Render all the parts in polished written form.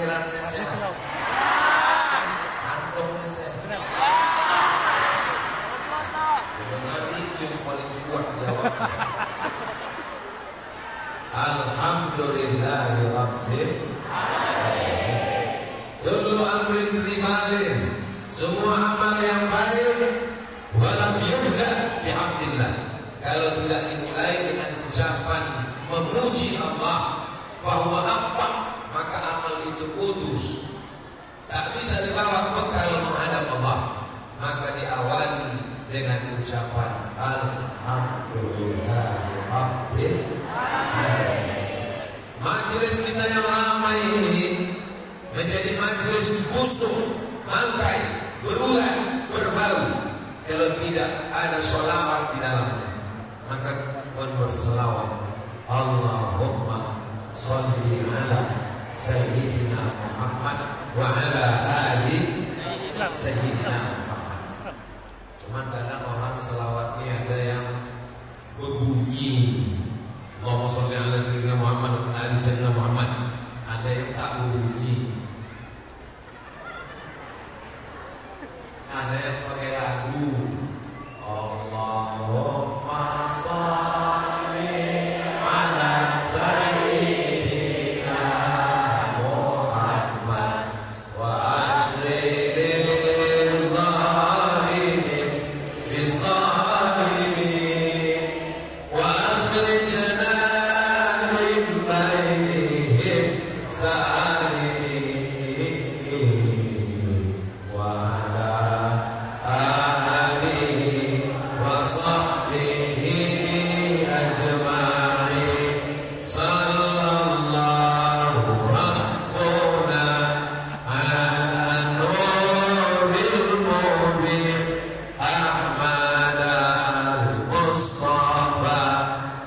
parkirannya sehat, kantongnya sehat. Dengan itu yang paling kuat jawab. Alhamdulillahi Rabbil Alamin. Kullu amrin zimalin, semua amal yang baik, walam yubda bihamdillah, kalau tidak dimulai dengan ucapan memuji Allah, fahuwa apa, maka amal itu putus, tak bisa dibawa bekal menghadap Allah. Maka diawali dengan ucapan Alhamdulillahi Rabbil Alamin. Majelis kita yang ramai ini menjadi majelis busuk, mangkai, berulang, berbau kalau tidak ada sholawat di dalamnya. Maka pun berselawat, Allahumma sholli ala Sayyidina Muhammad wa ala ali Sayyidina Muhammad. Cuman kadang orang selawatnya ada yang berbunyi, Allahumma sholli ala Sayyidina Muhammad wa ala ali Sayyidina Muhammad. Ada yang tak berbunyi, ada yang pakai lagu, Allahumma sholli ala Sayyidina Muhammad wa ashril zalimin bizzalimin wa akhrijna min bainihim salimin wa ala alihi wa sahbihi ajma'in. Sallallahu rabbuna ala nuril mubin Ahmad al-Mustafa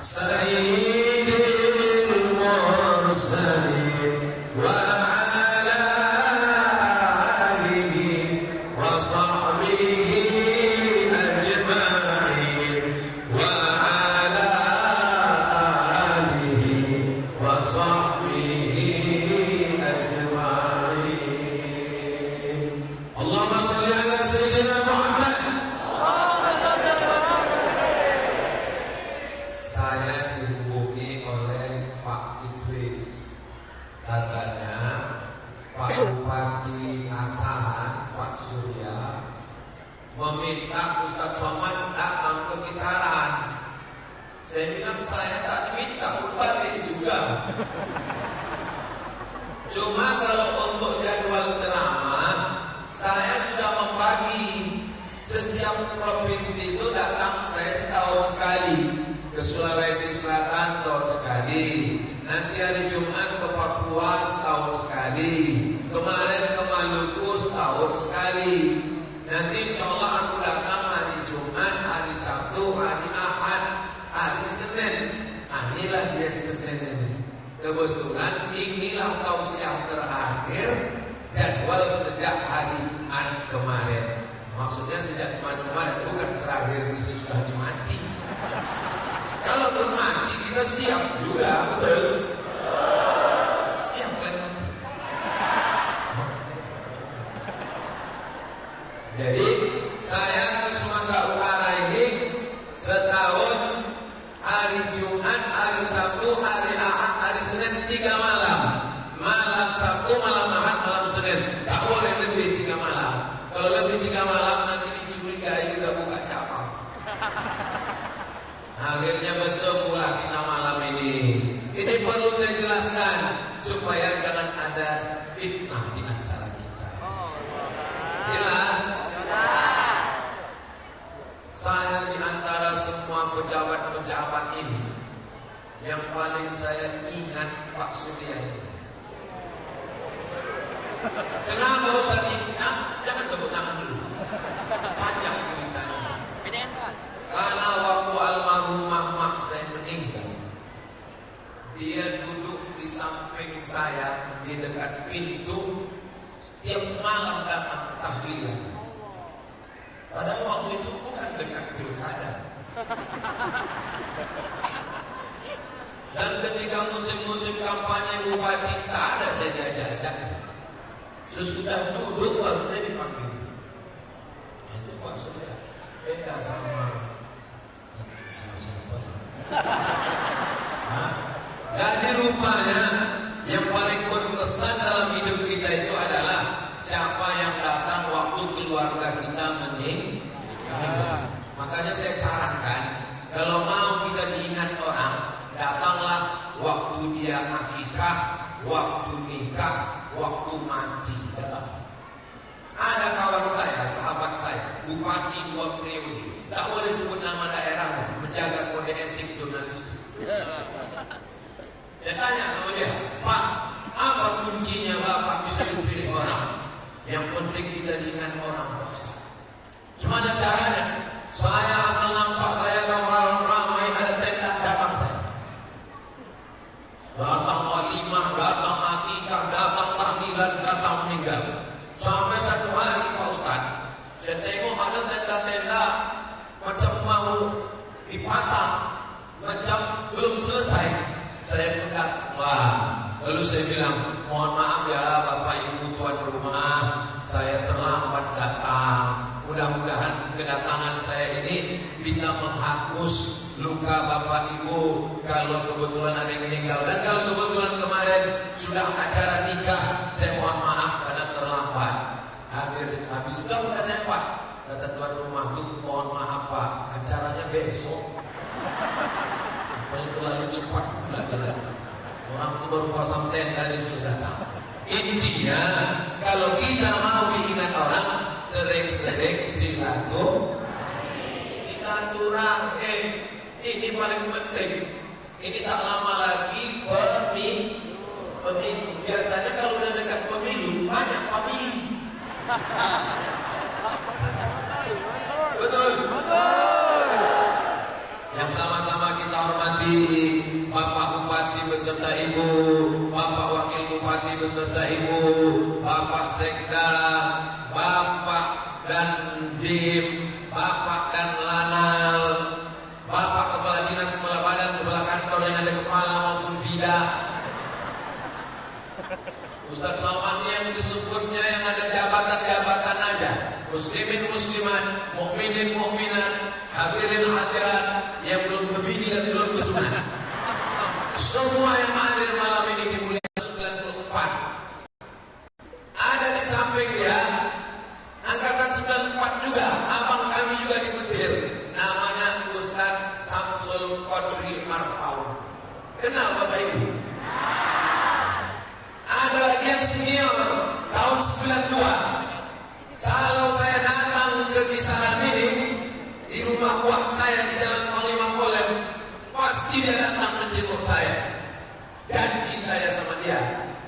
sayyidil mursalin wa ala alihi wa sahbihi ajma'in wa ala alihi wa sahbihi ajma'in. Allahumma shalli ala Sayyidina Muhammad. Saya dihubungi oleh Pak Idris. Katanya Pak Bupati Asahan, Pak Surya, meminta Ustaz Somad datang ke Kisaran. Saya bilang saya tak minta bupati juga. Cuma kalau untuk jadwal ceramah, saya sudah membagi. Setiap provinsi itu datang saya setahun sekali. Ke Sulawesi Selatan setahun sekali. Nanti hari Jumat ke Papua setahun sekali. Kemarin ke Maluku setahun sekali. Nanti insya Allah aku datang hari Jumat, hari Sabtu, hari Ahad, hari Senin. Inilah dia Senin ini. Kebetulan inilah tausiah terakhir jadwal sejak hari Ahad kemarin. Maksudnya sejak kemarin, bukan terakhir bisa sudah dimati. Kalau termati kita siap juga, betul? Siap kan nanti? Jadi saya ke Sumatera Utara ini setahun, hari Jumat, hari Sabtu, hari Ahad, hari Senin 3 malam. Malam Sabtu, malam Ahad, malam Senin. Tak boleh lebih 3 malam. Kalau lebih 3 malam nanti dicurigai udah buka cabang. Akhirnya betul pula kita malam ini. Ini perlu saya jelaskan supaya jangan ada fitnah di antara kita. Jelas? Saya di antara semua pejabat-pejabat ini yang paling saya ingat Pak Surya ini. Kenapa Ustaz ingat? Jangan sebut nama dulu. Panjang ceritanya. Karena waktu almarhum Mahmud saya meninggal, dia duduk di samping saya di dekat pintu, tiap malam datang tahlilan. Padahal waktu itu bukan dekat pilkada. Dan ketika musim-musim kampanye bupati tak ada saya diajak-ajak. Sesudah duduk baru saya dipanggil. Itu Pak Surya beda sama siapa? Jadi rupanya yang paling berkesan dalam hidup kita itu adalah siapa yang datang waktu keluarga kita meninggal. Makanya saya sarankan, kalau mau kita diingat orang, datanglah waktu dia akikah, waktu nikah, waktu mati. Datang. Ada kawan saya, sahabat saya, bupati 2 periode, tak boleh sebut nama daerahnya, menjaga kode etik jurnalistik. Saya tanya sama dia, Pak, apa kuncinya Bapak bisa dipilih orang? Yang penting kita diingat orang. Gimana caranya? Saya asal nampak saya kalau ramai ada tenda, datang saya. Datang walimah, datang akikah, datang tahlilan, datang meninggal. Sampai satu hari Pak Ustaz, saya tengok ada tenda-tenda macam mau dipasang, macam belum selesai. Saya pun datang. Lalu saya bilang, mohon maaf ya Bapak Ibu tuan rumah, saya terlambat datang. Mudah-mudahan kedatangan saya ini bisa menghapus luka Bapak Ibu kalau kebetulan ada yang meninggal. Dan kalau kebetulan kemarin sudah acara nikah, saya mohon maaf karena terlambat. Habis itu aku tanya, Pak, kata tuan rumah tuh, mohon maaf Pak, acaranya besok. Paling terlalu cepat. Orang itu baru pasang tenda dia sudah datang. Intinya, kalau kita mau diingat orang, sering-sering silaturahim. Ini paling penting. Ini tak lama lagi pemilu. Biasanya kalau udah dekat pemilu, banyak pemilu. Betul. Yang sama-sama kita hormati Bapak Bupati beserta Ibu, Bapak Wakil Bupati beserta Ibu, Bapak Sekda, Bapak dan Dim, Bapak dan Lanal, Bapak Kepala Dinas, Kepala Badan, Kepala Kantor yang ada kepala maupun tidak. Ustaz Salman yang disebutnya yang ada jabatan-jabatan aja. Muslimin muslimat, mukminin mukminat, hadirin hadirat yang belum berbini dan belum bersunat. Semua yang hadir malam ini dimuliakan 94. Ada di samping dia angkatan 94 juga, abang kami juga di Mesir. Namanya Ustaz Samsul Qadri Marfaun. Kenal Bapak Ibu? Ada lagi yang senior tahun 92. Kalau saya datang ke kisaran ini di rumah buah saya di Jalan Panglima Polen, pasti dia datang menjenguk saya. Janji saya sama dia,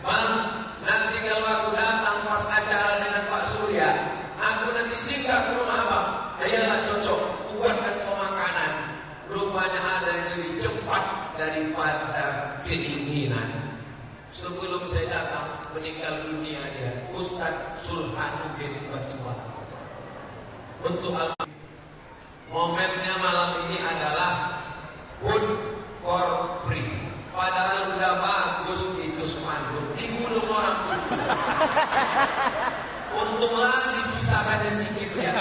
Bang, nanti kalau aku datang pas acara dengan Pak Surya, aku nanti singgah ke rumah Abang. Ayalah cocok, buatkan kau makanan. Rupanya ada yang lebih cepat daripada keinginan. Sebelum saya datang meninggal dunia dia, Ustaz Surhanuddin Batua. Untuk momennya malam ini adalah Hud Korpri. Padahal udah bagus itu spanduk, digulung orang. Untunglah disisakannya sedikit ya.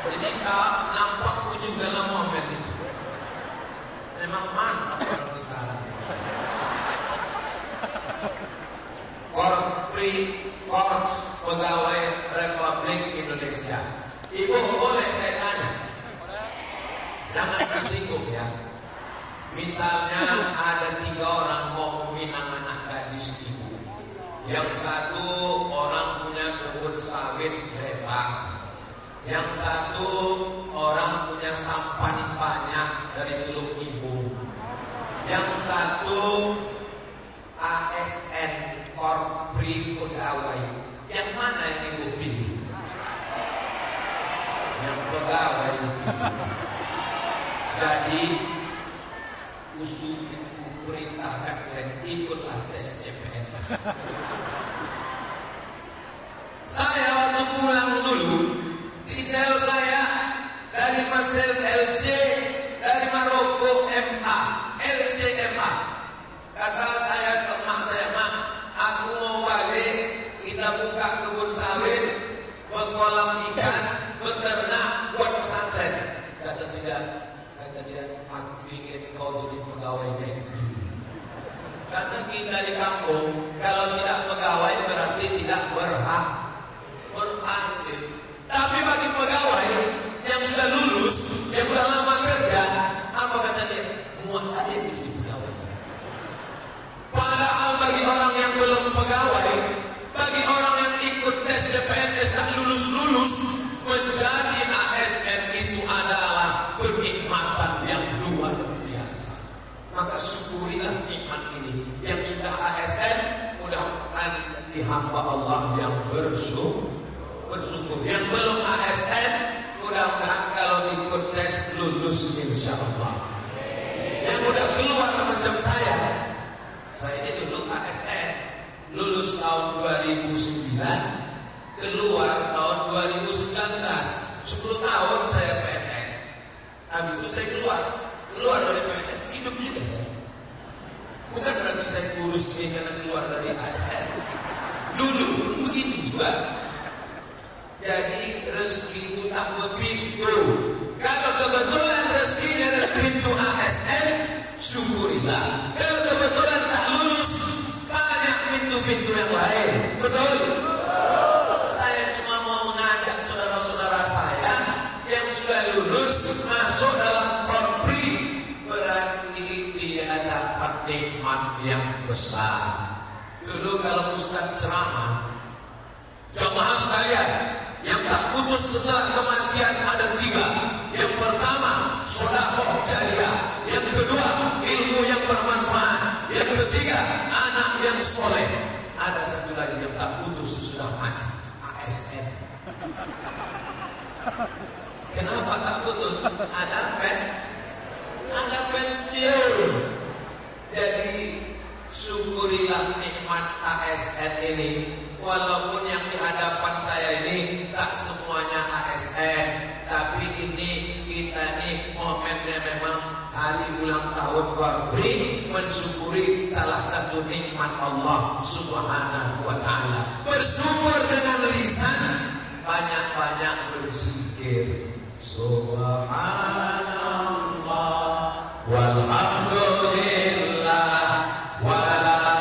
Jadi tak nampak juga dalam momen itu. Memang mantap orang di sana. Korpri, Korps Pegawai Republik Indonesia. Ibu boleh saya tanya? Jangan tersinggung ya. Misalnya ada 3 orang mau meminang anak gadis ibu. Yang satu orang punya kebun sawit lebar. Yang satu orang punya sampan banyak dari teluk ibu. Yang satu ASN Korpri pegawai. Yang mana yang ibu pilih? Yang pegawai. Jadi usulku perintahkan kalian ikutlah tes CPNS. Saya waktu pulang dulu, detail saya dari Mesir LC, dari Maroko MA, LC MA. Kata saya ke mak saya, Mak, aku mau balik kita buka kebun sawit, berkolam ikan, beternak, buat pesantren. Kata dia, aku ingin kau jadi pegawai negeri. Kata kita di kampung, kalau tidak pegawai berarti tidak berhak berhasil. Tapi bagi pegawai yang sudah lulus, yang sudah lama kerja, apa kata dia? Muat aja jadi pegawai. Padahal bagi orang yang belum pegawai, bagi orang yang ikut tes CPNS tak lulus-lulus, menjadi ASN itu adalah kenikmatan yang luar biasa. Maka syukurilah nikmat ini. Yang sudah ASN, mudah-mudahan di hamba Allah yang bersyukur. Yang belum ASN, mudah-mudahan kalau ikut tes lulus insya Allah. Yang udah keluar macam saya ini dulu ASN, lulus tahun 2009, keluar tahun 2019, 10 tahun saya PNS. Habis itu saya keluar dari PNS, hidup juga saya. Bukan berarti saya kurus ini karena keluar dari ASN. Dulu begini juga. Jadi rezeki itu tak berpintu. Kalau kebetulan rezekinya dari pintu ASN, syukurilah. Kalau kebetulan tak lulus, banyak pintu-pintu yang lain. Betul? Saya cuma mau mengajak saudara-saudara saya yang sudah lulus masuk dalam korpri, berarti dia dapat nikmat yang besar. Dulu kalau Ustaz ceramah, jemaah sekalian, yang tak putus setelah kematian ada 3. Yang pertama, sedekah jariah. Yang kedua, ilmu yang bermanfaat. Yang ketiga, anak yang soleh. Ada satu lagi yang tak putus sesudah mati, ASN. Kenapa tak putus? Ada pensiun. Jadi syukurilah nikmat ASN ini. Walaupun yang di hadapan saya ini tak semuanya ASN, tapi ini kita nih momennya memang hari ulang tahun Korpri, mensyukuri salah satu nikmat Allah Subhanahu wa ta'ala. Bersyukur dengan lisan, banyak-banyak berzikir. Subhanallah walhamdulillah wala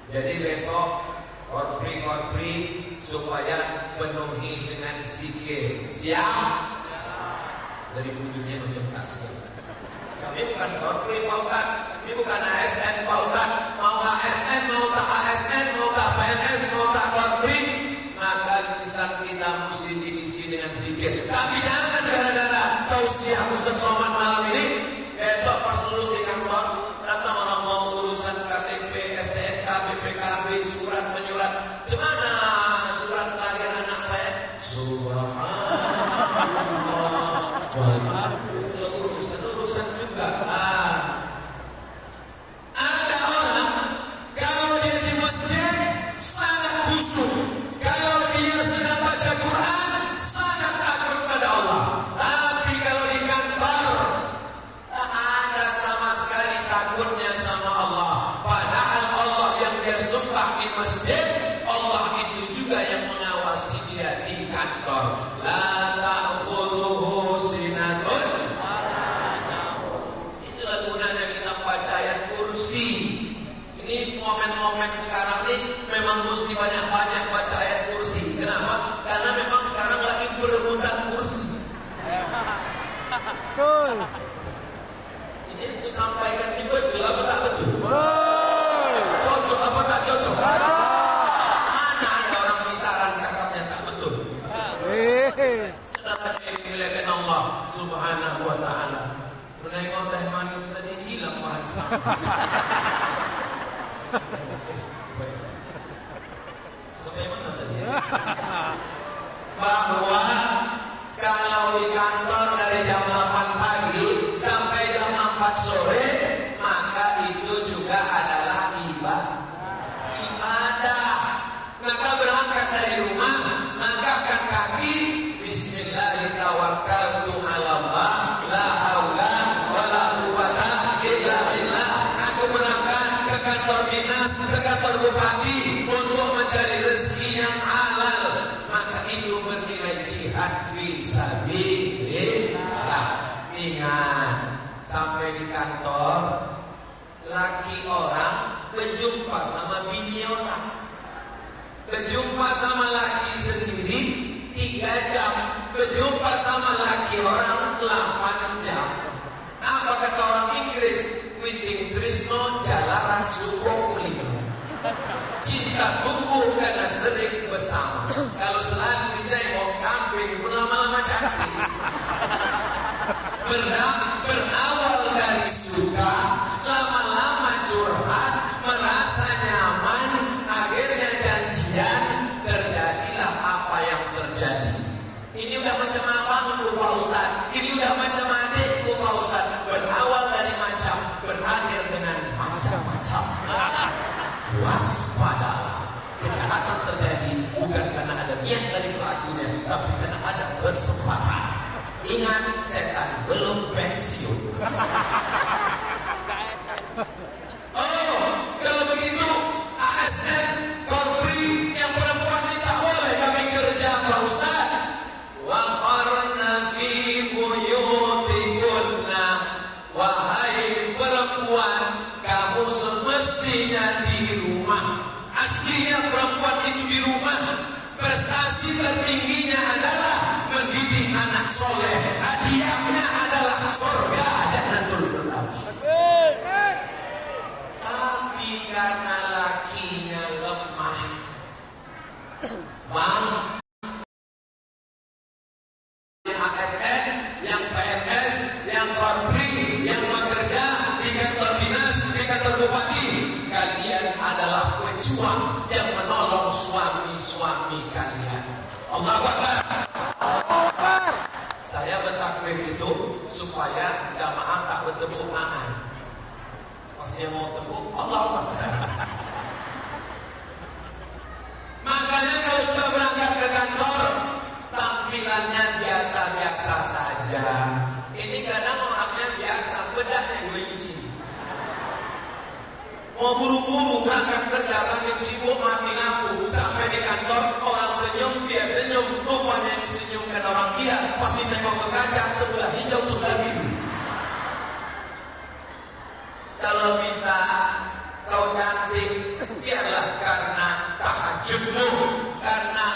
Jadi besok korpri supaya penuhi dengan zikir. Siap? Dari bunyinya macam tak siap. Kami bukan korpri Pak Ustaz, kami bukan ASN Pak Ustaz. Mau ASN, mau tak ASN, mau tak PNS, mau tak korpri, maka lisan kita mesti diisi dengan zikir. Tapi jangan gara-gara tausiah Ustaz Somad malam ini, besok pas duduk di kantor datang orang mau urusan KTP, STNK, BPKB, surat menyurat. Cemana surat lahir anak saya? Subhanallah. Urusan juga. Ada orang kalau dia di masjid sangat khusyuk, kalau dia sedang baca Quran sangat takut pada Allah. Tapi kalau di kantor tak ada sama sekali takutnya sama Allah. Padahal Allah yang dia sembah di masjid, Allah itu juga yang mengawasi dia di kantor. La ta'khudhuhu sinatun. Itulah gunanya kita baca ayat kursi. Ini momen-momen sekarang ini memang mesti banyak-banyak baca ayat kursi. Kenapa? Karena memang sekarang lagi berebutan kursi. Betul. Ini aku sampaikan ini betul apa tak betul? Betul. Cocok apa tak cocok? Cocok. Mana ada orang bisaran cakapnya tak betul? Setelah dimuliakan Allah Subhanahu wa ta'ala, menengok teh manis tadi hilang bahan. Sampai mana tadi? sabilillah. Ingat, sampai di kantor, laki orang berjumpa sama bini orang, berjumpa sama laki sendiri 3 jam, berjumpa sama laki orang 8 jam. Apa kata orang Inggris? Witing trisno jalaran suko kulino. Cinta tumbuh karena sering bersama. Kalau selalu ditengok kambing lama-lama cantik. Berawal dari suka, lama-lama curhat, merasa nyaman, akhirnya janjian, terjadilah apa yang terjadi. Ini udah macam apa Pak Ustaz? Ini udah macam adikku Pak Ustaz. Berawal dari macam, berakhir dengan macam-macam. Waspadalah, kejahatan terjadi bukan karena ada niat dari pelakunya, tapi karena ada kesempatan. Ingat, setan belum pensiun. Oh, kalau begitu ASN, Korpri yang perempuan tidak boleh kami kerja Pak Ustaz. Wa qarna fi buyutikunna. Wahai perempuan, kamu semestinya di rumah. Aslinya perempuan itu di rumah. Prestasi tertingginya adalah mendidik anak soleh. Hadiahnya adalah surga Jannatul Firdaus. Tapi karena lakinya lemah, bang, yang ASN, yang PNS, yang Korpri, yang bekerja di kantor dinas, di kantor bupati, kalian adalah pejuang yang menolong suami-suami kalian. Allahu Akbar. Saya bertakbir itu supaya jamaah tak bertepuk tangan. Pas dia mau tepuk, Allahu Akbar. Makanya kalau sudah berangkat ke kantor, tampilannya biasa-biasa saja. Ini kadang orangnya biasa, bedaknya 2 inci. Mau buru-buru berangkat kerja, saking sibuk mati lampu. Sampai di kantor, orang senyum, dia senyum. Rupanya yang disenyumkan orang dia, pas ditengok ke kaca, sebelah hijau, sebelah biru. Kalau bisa kau cantik, biarlah karena tahajudmu, karena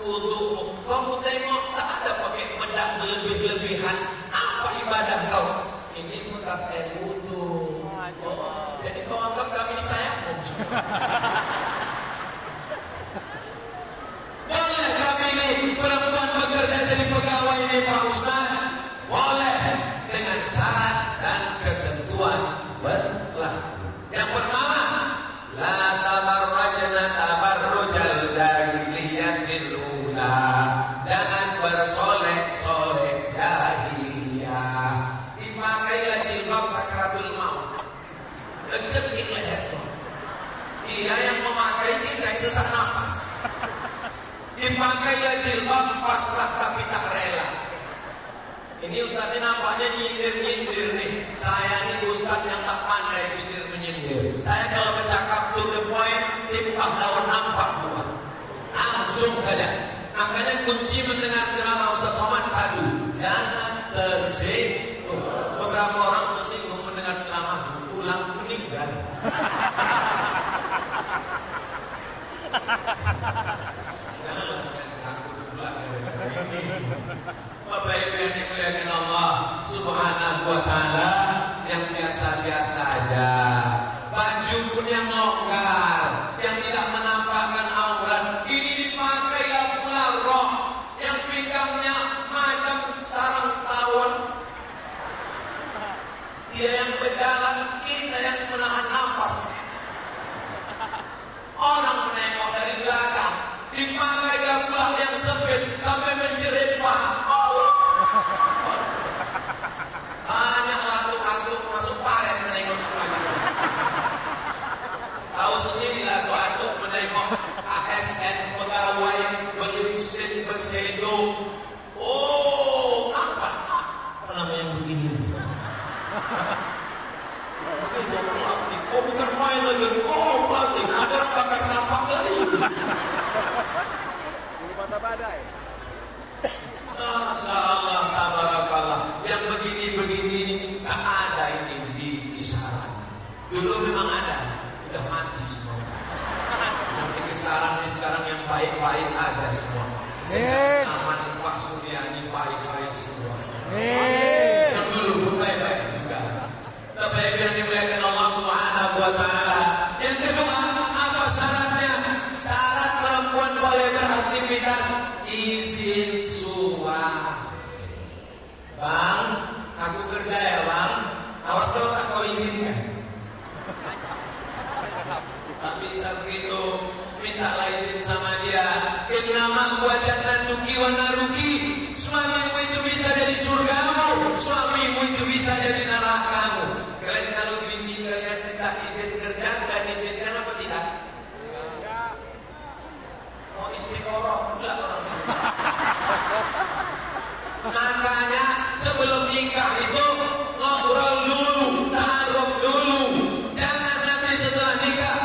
wudumu. Kamu tengok tak ada pakai bedak berlebih-lebihan. Apa ibadah kau? Ini bekas air wudu. Oh, jadi kau anggap kami ditayamum. Boleh kami ini perempuan bekerja jadi pegawai ini Pak Ustaz? Boleh, dengan syarat dan ketentuan berlaku. Yang pertama, la tabarrajna tabarrujal jahiliyatil ula. Jangan bersolek-solek jahiliyah. Dipakailah jilbab sakaratul maut. Kejepit lehermu. Dia yang memakai kita sesak nafas. Dipakailah jilbab pasrah tapi tak rela. Ini Ustaz ini nampaknya nyindir-nyindir nih. Saya ini Ustaz yang tak pandai sindir menyindir. Saya kalau bercakap to the point, simpah daun nampak buah. Langsung saja. Makanya kunci mendengar ceramah Ustaz Somad satu, jangan tersinggung. Beberapa orang tersinggung mendengar ceramah, pulang meninggal. Janganlah takut pula. Bapak Ibu yang dimuliakan Allah Subhanahu wa Ta'ala, yang biasa-biasa aja, baju pun yang longgar, yang tidak menampakkan aurat, ini dipakailah pula rok yang pinggangnya macam sarang tawon. Dia yang berjalan, kita yang menahan nafas. Orang menengok dari belakang, dipakailah pula yang sempit sampai menjerit paha. Banyak latuk-latuk masuk paret menengok baju. Tahu sendiri latuk-latuk menengok ASN pegawai berlipstik bersedo. Oh, apa namanya yang begini? Oh, bukan main lagi. Oh, plastik. Ada orang bakar sampah tadi. Bulu mata badai. Masya Allah, tabarakallah. Yang begini-begini tak ada ini di kisaran. Dulu memang ada, udah mati semua. Yang di kisaran ini sekarang yang baik-baik ada semua. Zaman Pak Suryani baik-baik semua. Yang dulu pun baik-baik juga. Tapi yang dimuliakan Allah Subhanahu wa Ta'ala. Yang kedua, apa syaratnya? Syarat perempuan boleh beraktivitas izin suami. Bang, aku kerja ya bang. Awas kalau tak kau izinkan. Tapi saat itu mintalah izin sama dia. Innama huwa jannatuki wa naruki. Suamimu itu bisa jadi surgamu, suamimu itu bisa jadi nerakamu. Kalian kalau bini kalian minta izin kerja, kalian izinkan apa tidak? Oh istiqoroh, enggak orang. Makanya sebelum nikah itu ngobrol dulu, taruh dulu. Jangan nanti setelah nikah,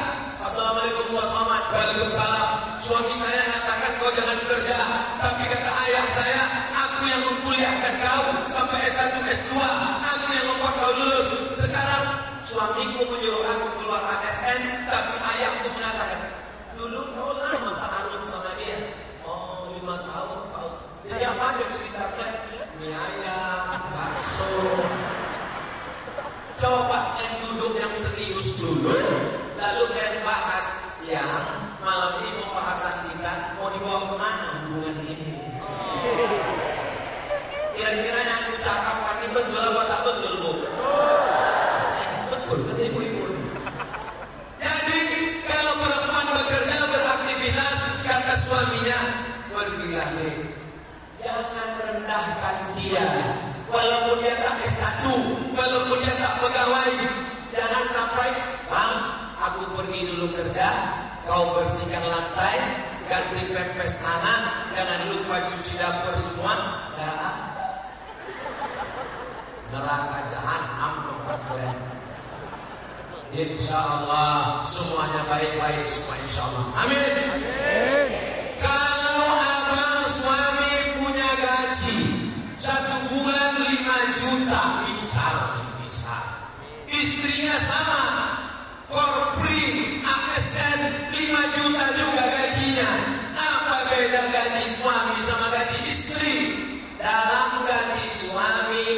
assalamualaikum suami, waalaikumsalam. Suami saya mengatakan kau jangan kerja, tapi kata ayah saya, aku yang mengkuliahkan kau sampai S1, S2, aku yang membuat kau lulus. Sekarang suamiku menyuruh aku keluar ASN, tapi ayahku mengatakan, dulu kau lama taruh sama dia. Oh 5 tahun kau. Jadi apa aja ceritakan? Mie ayam, bakso. Coba yang duduk yang serius dulu, lalu kalian bahas yang malam ini pembahasan kita mau dibawa kemana hubungan ini. Kira-kira yang aku cakapkan ini betul apa tak betul, Bu? Betul kan ibu-ibu? Jadi kalau perempuan bekerja beraktivitas, kata suaminya, pergilah nih. Jangan rendahkan dia. Walaupun dia tak S1, walaupun dia tak pegawai. Jangan sampai, bang, aku pergi dulu kerja, kau bersihkan lantai, ganti pempes anak, jangan lupa cuci dapur semua. Neraka jahanam tempat kalian. Insya Allah semuanya baik-baik semua, insya Allah. Amin. Kalau abang suami punya gaji 1 bulan 5 juta misal, istrinya sama korpri ASN 5 juta juga gajinya. Apa beda gaji suami sama gaji istri? Dalam gaji suami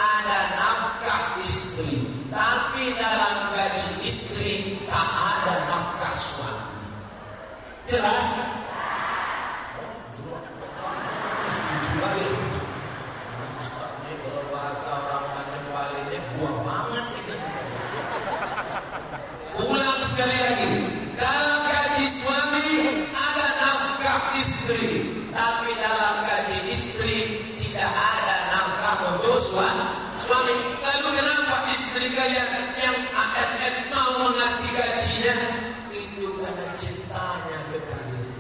ada nafkah istri, tapi dalam gaji istri tak ada nafkah suami. Jelas? Kalau bahasa orang Banten walinya buah banget ini. Ulang sekali lagi, dalam gaji suami ada nafkah istri, tapi dalam gaji istri tidak ada nafkah untuk suami. Lalu kenapa istri kalian yang ASN mau mengasih gajinya? Itu karena cintanya ke kalian.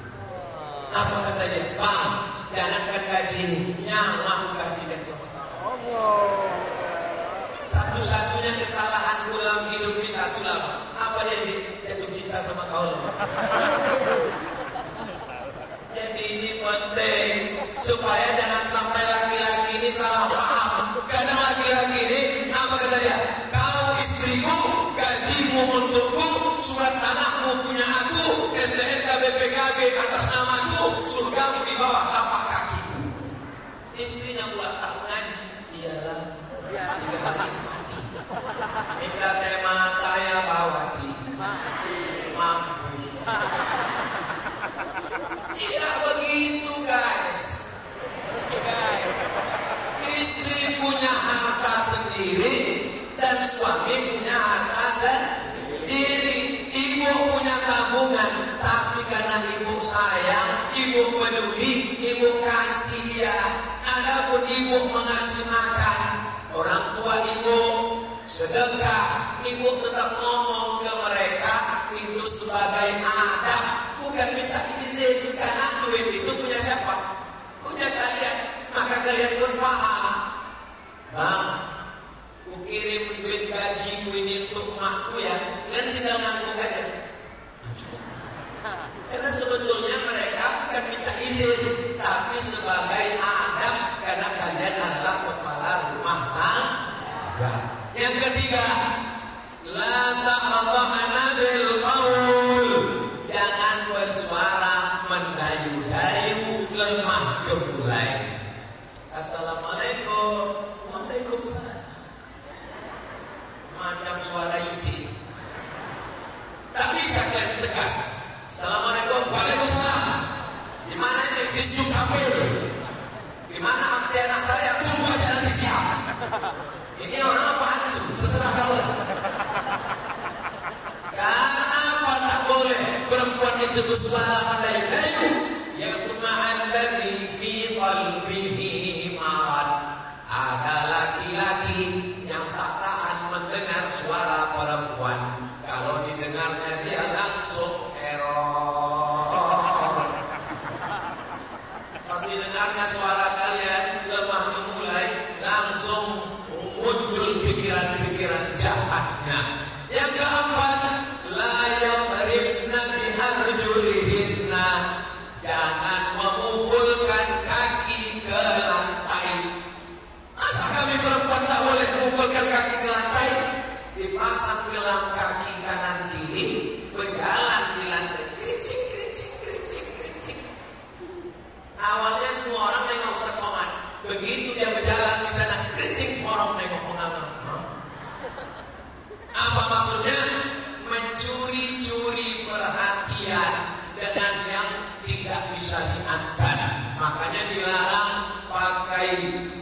Apa kata dia? Bang, jangankan gaji ini, nyawa aku kasihkan sama kamu. Satu-satunya kesalahan dalam hidup ini satu lah. Apa dia jatuh cinta sama kau? Jadi ini penting supaya jangan sampai laki-laki ini salah paham. Kadang laki-laki ini apa kata dia? Kau istriku, gajimu untukku, surat tanahmu punya aku, STNK BPKB atas namaku, surgamu di bawah tapak kakiku. Istrinya pula tak ngaji, iyalah 3 hari mati. Minta tema saya bawati, mampus. Tidak begitu guys. Istri punya harta sendiri dan suami punya harta sendiri. Ibu punya tabungan, tapi karena ibu sayang, ibu peduli, ibu kasih dia. Adapun ibu mengasih makan, orang tua ibu sedekah, ibu tetap ngomong ke mereka itu sebagai adab, bukan minta izin. Karena duit itu punya siapa? Punya kalian. Maka kalian pun paham, bang, ku kirim duit gajiku ini untuk emakku ya, kalian tinggal ngangguk aja. Karena sebetulnya mereka bukan minta izin, tapi sebagai ketiga, la ta'dha'na bil qaul. Jangan bersuara mendayu-dayu, lemah gemulai. Assalamualaikum. Waalaikumsalam. Macam suara itu. Tak bisa kalian tegas. Assalamualaikum. Waalaikumsalam. Di mana ini? Di Sjuk Kapil. Di mana akte anak saya? Tunggu aja nanti siap. Ini orang apa hantu? Seserah kau. Kenapa tak boleh perempuan itu bersuara mendayu-dayu? Yaitu ma'alladzi fi qalbihi marad. Ada laki-laki yang tak tahan mendengar suara perempuan. Kalau didengarnya dia langsung error. Pas didengarnya suara kalian lemah gemulai, langsung muncul pikiran-pikiran jahatnya. Yang keempat, la yadribna bi arjulihinna. Jangan memukulkan kaki ke lantai. Masa kami perempuan tak boleh memukulkan kaki ke lantai? Dipasang gelang kaki kanan kiri, berjalan di lantai, kericik, kericik, kericik, kericik. Awalnya semua orang nengok Ustaz Somad. Begitu dia berjalan di sana, kericik, orang nengok menganga. Apa maksudnya? Mencuri-curi perhatian dengan yang tidak bisa diangkat. Makanya dilarang pakai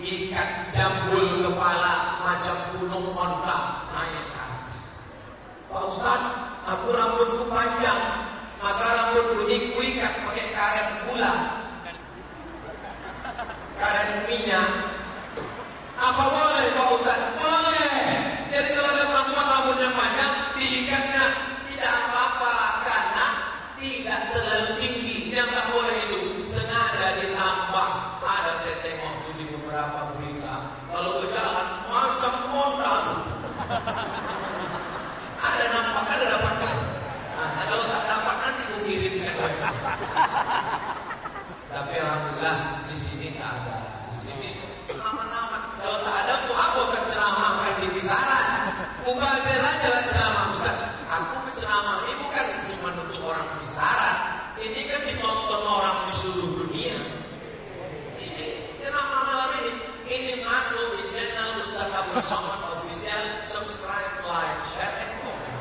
ikat jambul kepala macam gunung onta naik ke atas. Pak Ustaz, aku rambutku panjang, maka rambutku ini kuikat pakai karet gula, karet minyak. Apa boleh Pak Ustaz? Boleh. Jadi kalau ada perempuan rambutnya panjang, diikatnya tidak apa-apa karena tidak terlalu tinggi. Yang tak boleh itu sengaja ditambah. Ada saya tengok tuh di beberapa berita, kalau berjalan macam onta. Ada nampak, ada dapat kan? Nah, kalau tak dapat nanti aku kirimkan. Tapi alhamdulillah di sini tak ada. Di sini aman-aman. Kalau tak ada tuh aku akan ceramahkan di kisaran. Mubazir aja lah ceramah Ustaz. Aku berceramah ini bukan cuma untuk orang kisaran. Ini kan ditonton orang di seluruh dunia. Ini ceramah malam ini masuk di channel Ustaz Abdul Somad Official. Subscribe, like, share, and comment.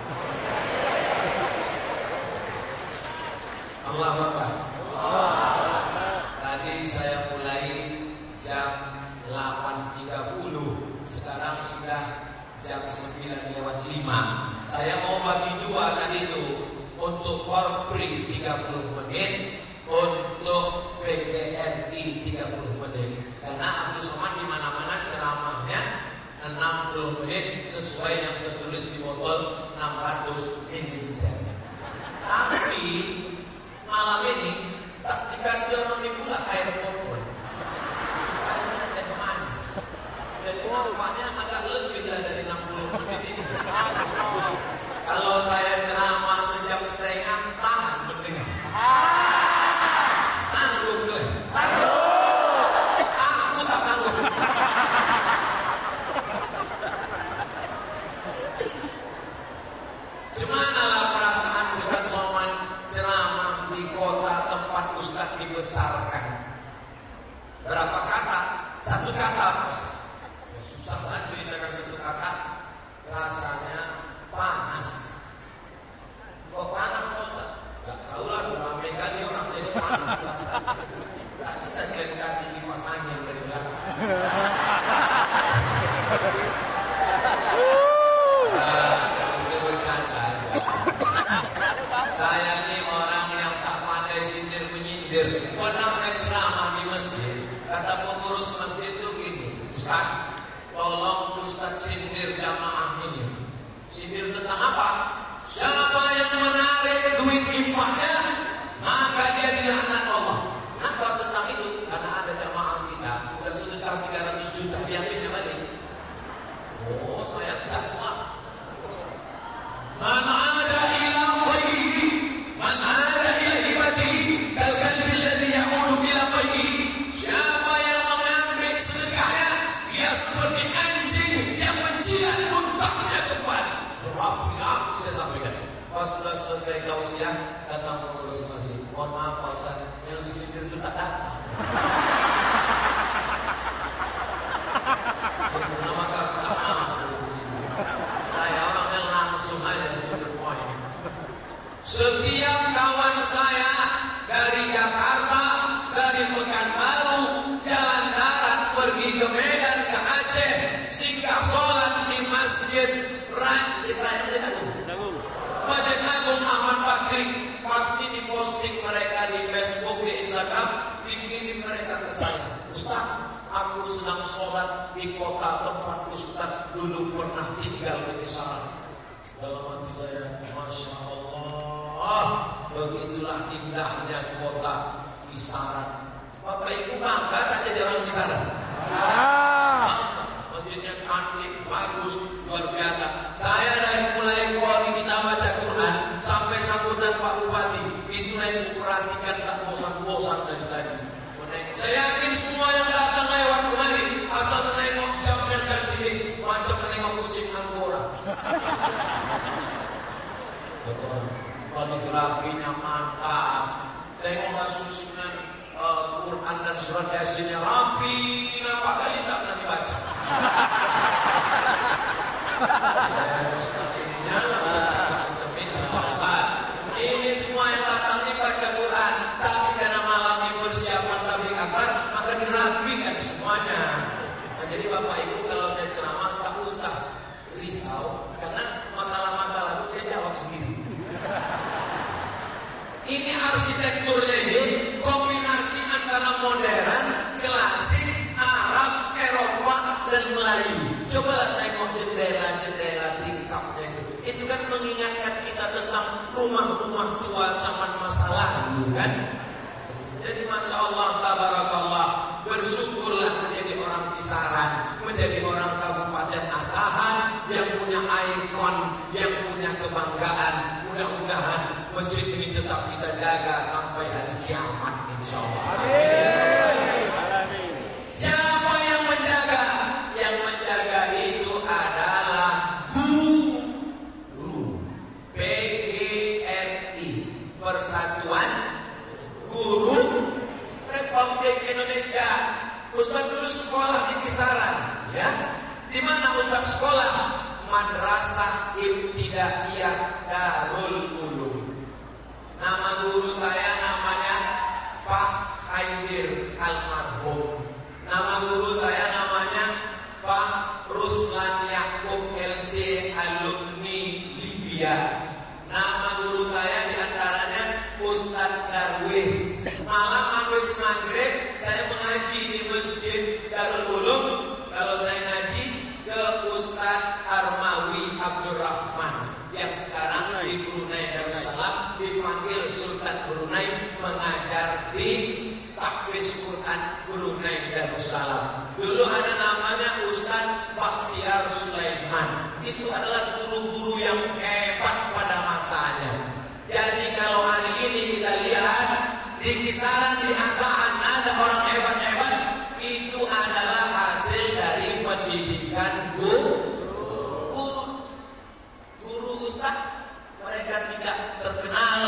Allahu Akbar. Tadi saya mulai jam 8.30. Sekarang sudah jam 9:05. Saya mau bagi dua tadi itu. Untuk Korpri 30 menit, untuk PGRI 30 menit. Karena Abdul Somad di mana-mana ceramahnya 60 menit sesuai yang tertulis di botol 600 ml. Tapi malam ini tak dikasih orang di pula air botol. Kasihnya teh manis. Jadi nampaknya agak lebih dari 60 menit ini. Kalau saya ceramah sejam setengah, tahan mendengar. Sanggup tuh. Aku tak sanggup. Cemanalah perasaan Ustaz Somad ceramah di kota tempat Ustaz dibesarkan. Berapa kata? Satu kata. Susah banget ceritakan satu kata. Rasanya panas. Kok panas Ustaz? Gak tahu lah, ramai kali orang jadi panas. Tak bisa kalian kasih kipas angin dari belakang. Itu bercanda aja. Saya ini orang yang tak pandai sindir menyindir. Pernah saya ceramah di masjid, kata pengurus masjid itu gini, Ustaz, tolong Ustaz sindir jamaah ini. Sindir tentang apa? Siapa yang menarik duit infaknya, maka dia dilaknat Allah. Kenapa tentang itu? Karena ada jamaah kita udah sedekah 300 juta, diambilnya balik. Oh, saya gas lah. Man ada ila qayyihi, man ada ila hibatihi, kalkalbi alladhi ya'udu ila qayyihi. Siapa yang mengambil sedekahnya, dia seperti anjing yang menjilat unta. Masjid Agung. Masjid Agung Ahmad Bakri pasti diposting mereka di Facebook, di Instagram, dikirim mereka ke saya. Ustaz, aku sedang sholat di kota tempat Ustaz dulu pernah tinggal di Kisaran. Dalam hati saya, Masya Allah, begitulah indahnya kota Kisaran. Bapak Ibu bangga tak jadi orang Kisaran? Masjidnya cantik, bagus, luar biasa. Saya dari mulai Polri kita baca Quran sampai sambutan Pak Bupati, itu saya perhatikan tak bosan-bosan dari tadi. Saya yakin semua yang datang lewat kemari akan menengok jamnya cantik macam menengok kucing Anggora. Kaligrafinya mantap, tengoklah susunan Quran dan surat Yasinnya rapi, nampak kali tak pernah dibaca. Ini semua yang datang dibaca Quran, tapi karena malam ini persiapan tabligh akbar, maka dirapikan semuanya. Nah, jadi Bapak Ibu kalau saya ceramah tak usah risau, karena masalah-masalah itu saya jawab sendiri. Ini arsitekturnya ini kombinasi antara modern, klasik, Arab, Eropa, dan Melayu. Cobalah tengok jendela-jendela tingkapnya itu. Itu kan mengingatkan kita tentang rumah-rumah tua zaman masa lalu kan. Jadi Masya Allah, tabarakallah, bersyukurlah menjadi orang Kisaran, menjadi orang Kabupaten Asahan yang punya ikon, yang punya kebanggaan. Mudah-mudahan masjid ini tetap kita jaga sampai hari kiamat insya Allah. Amin. Siapa yang menjaga? Yang menjaga itu adalah guru. PGRI, Persatuan Guru Republik Indonesia. Ustaz dulu sekolah di Kisaran, ya. Di mana Ustaz sekolah? Madrasah Ibtidaiyah Darul Ulum. Nama guru saya namanya Pak Khaidir Almarhum. Nama guru saya namanya Pak Ruslan Yakub LC alumni Libya. Nama guru saya diantaranya Ustadz Darwis. Malam habis maghrib saya mengaji di Masjid Darul Ulum. Kalau saya ngaji ke Ustadz Armawi Abdurrahman yang sekarang di Brunei Darussalam, dipanggil Sultan Brunei, mengajar di Tahfiz Quran Brunei Darussalam. Dulu ada namanya Ustadz Bakhtiar Sulaiman. Itu adalah guru-guru yang hebat pada masanya. Jadi kalau hari ini kita lihat di Kisaran, di Asahan ada orang hebat-hebat, itu adalah hasil dari pendidikan guru Ustaz. Mereka tidak terkenal,